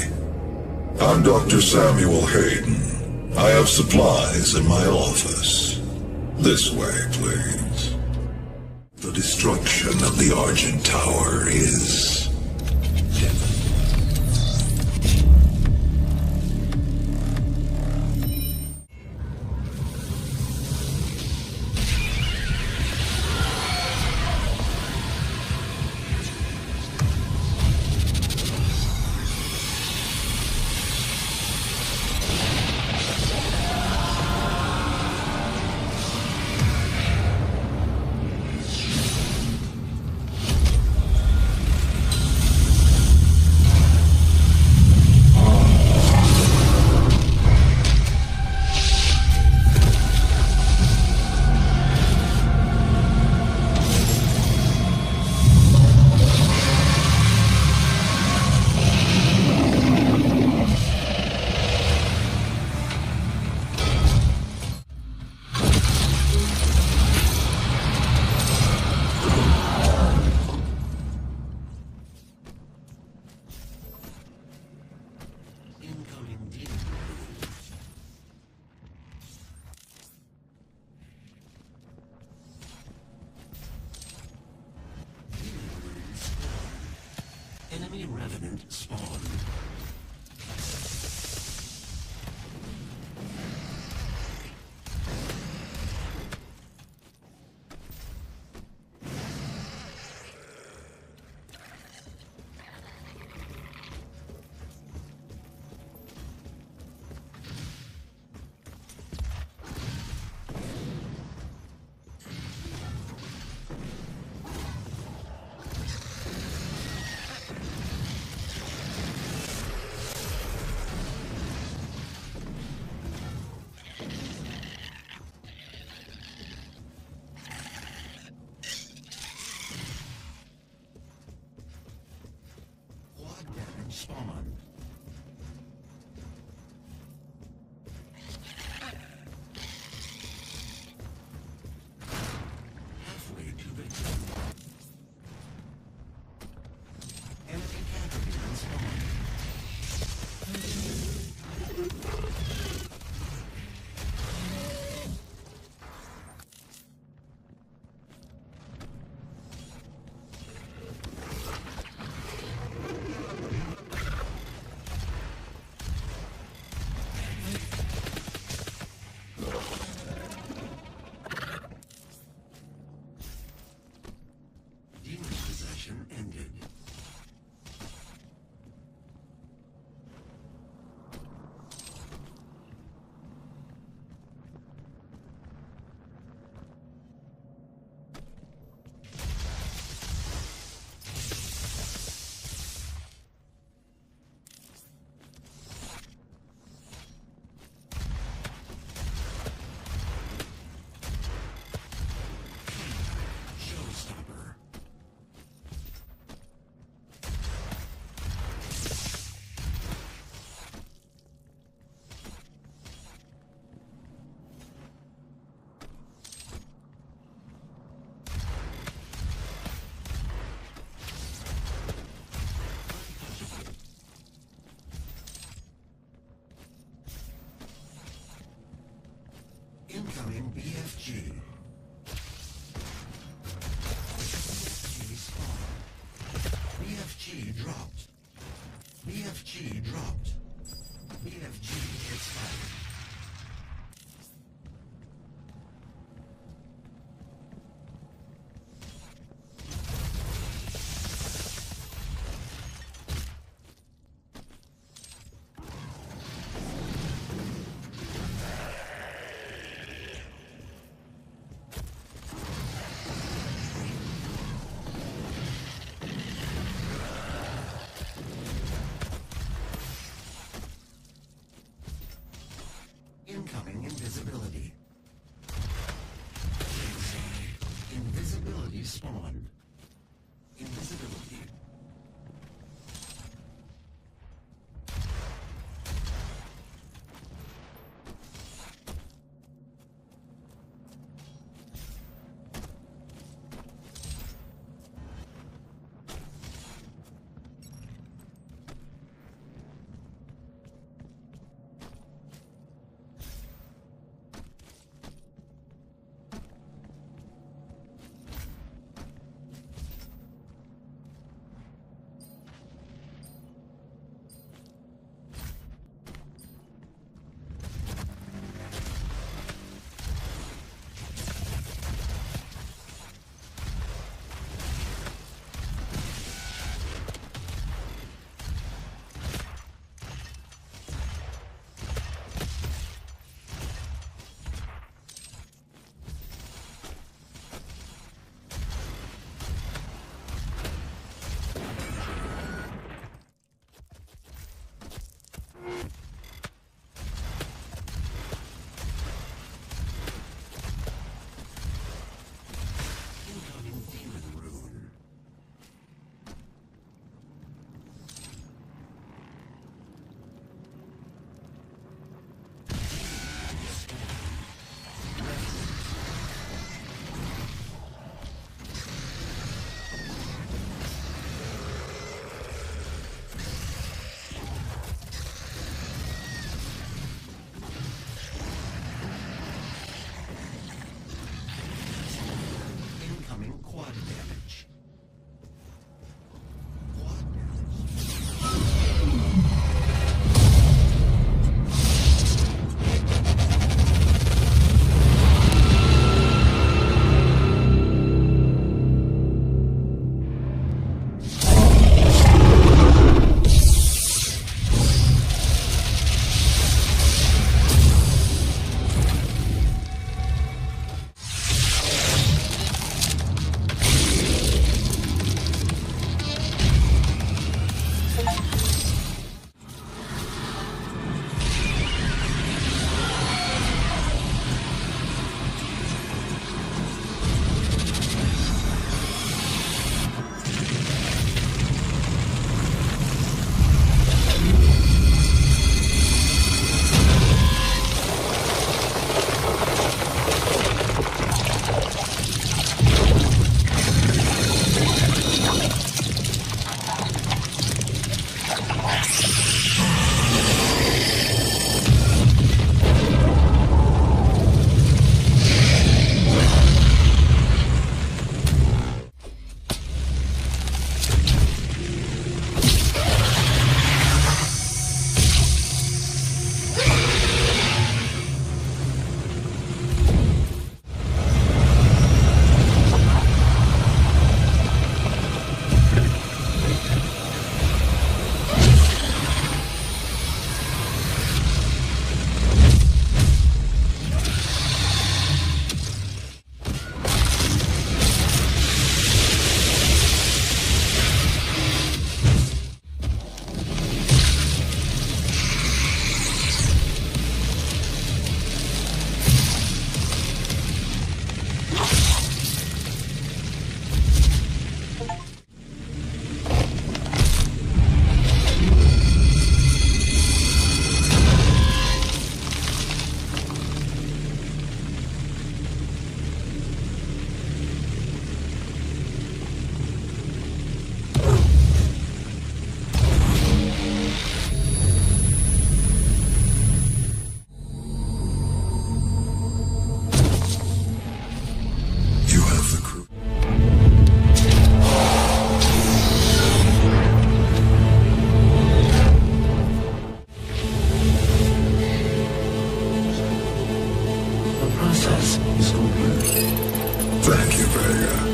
Speaker 1: I'm Dr. Samuel Hayden. I have supplies in my office. This way, please. The destruction of the Argent Tower is...
Speaker 5: Enemy Revenant spawned. Spawn. Halfway to victory. Enemy cavalry spawn. Ended. Incoming BFG. BFG dropped. BFG dropped. BFG gets fired. Incoming invisibility. Invisibility spawned. Invisibility. process is over.
Speaker 1: Thank you, Vega.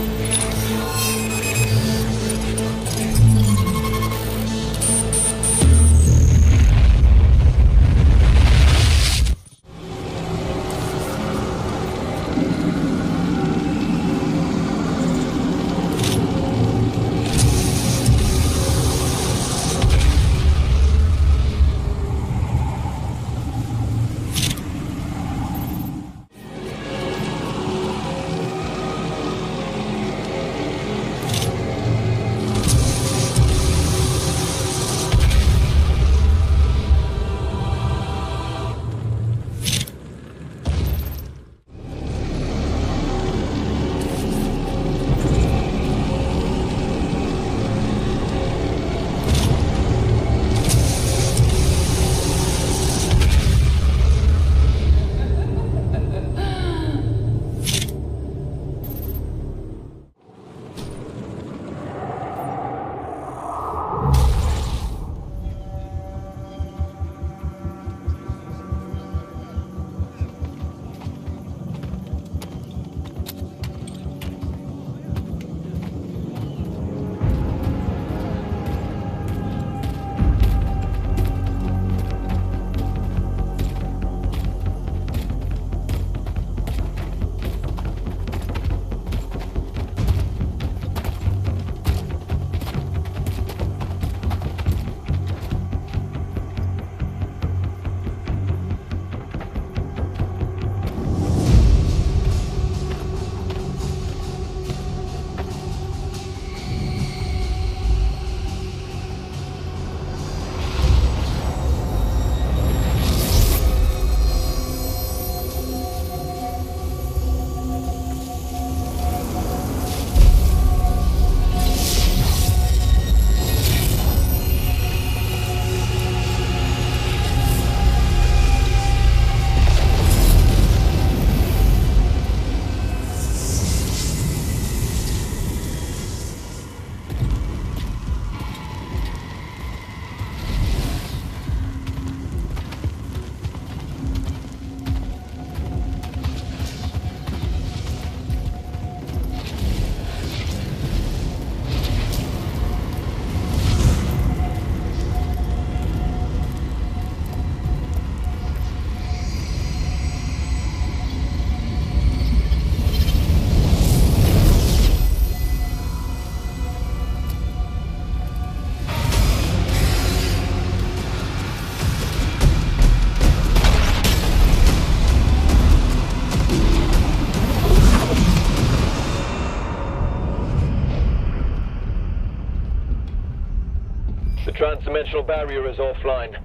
Speaker 4: Transdimensional barrier is offline.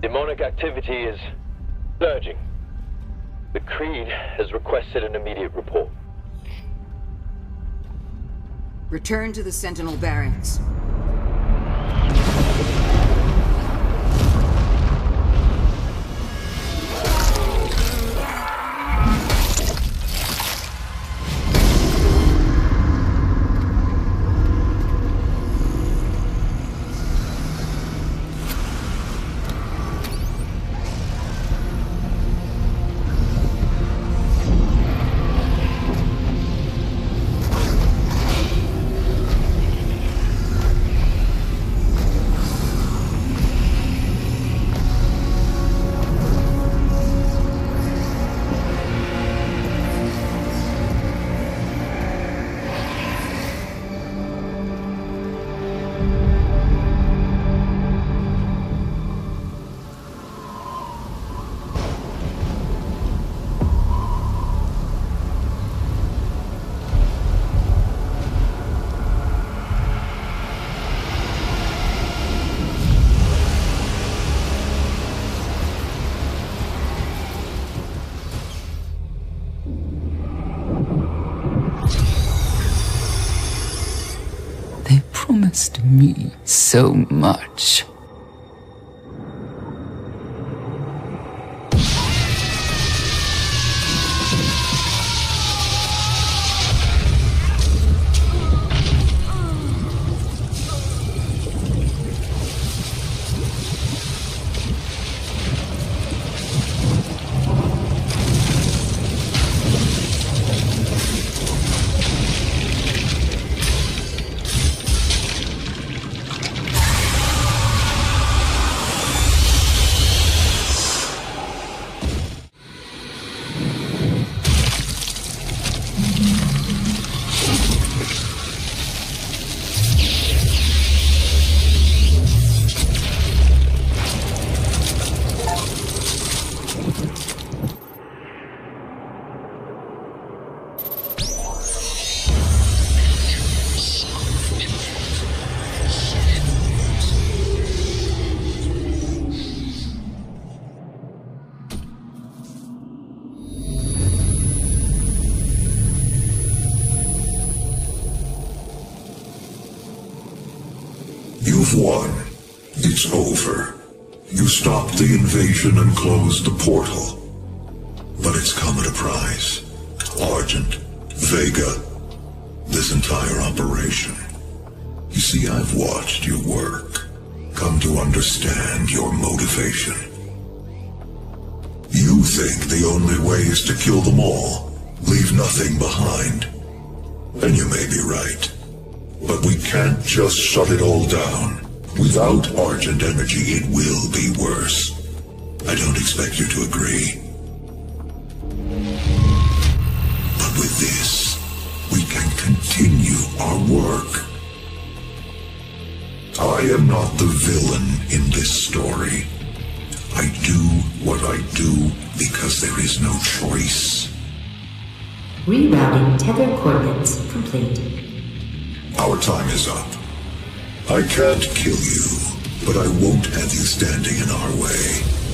Speaker 4: Demonic activity is surging. The Kreed has requested an immediate report.
Speaker 6: Return to the Sentinel barracks.
Speaker 10: Promised me so much.
Speaker 1: won. It's over. You stopped the invasion and closed the portal. But it's come at a price. Argent, Vega, this entire operation. You see, I've watched your work, come to understand your motivation. You think the only way is to kill them all, leave nothing behind. And you may be right. But we can't just shut it all down. Without Argent energy, it will be worse. I don't expect you to agree. But with this, we can continue our work. I am not the villain in this story. I do what I do because there is no choice.
Speaker 9: Rerouting tether coordinates complete.
Speaker 1: Our time is up. I can't kill you, but I won't have you standing in our way.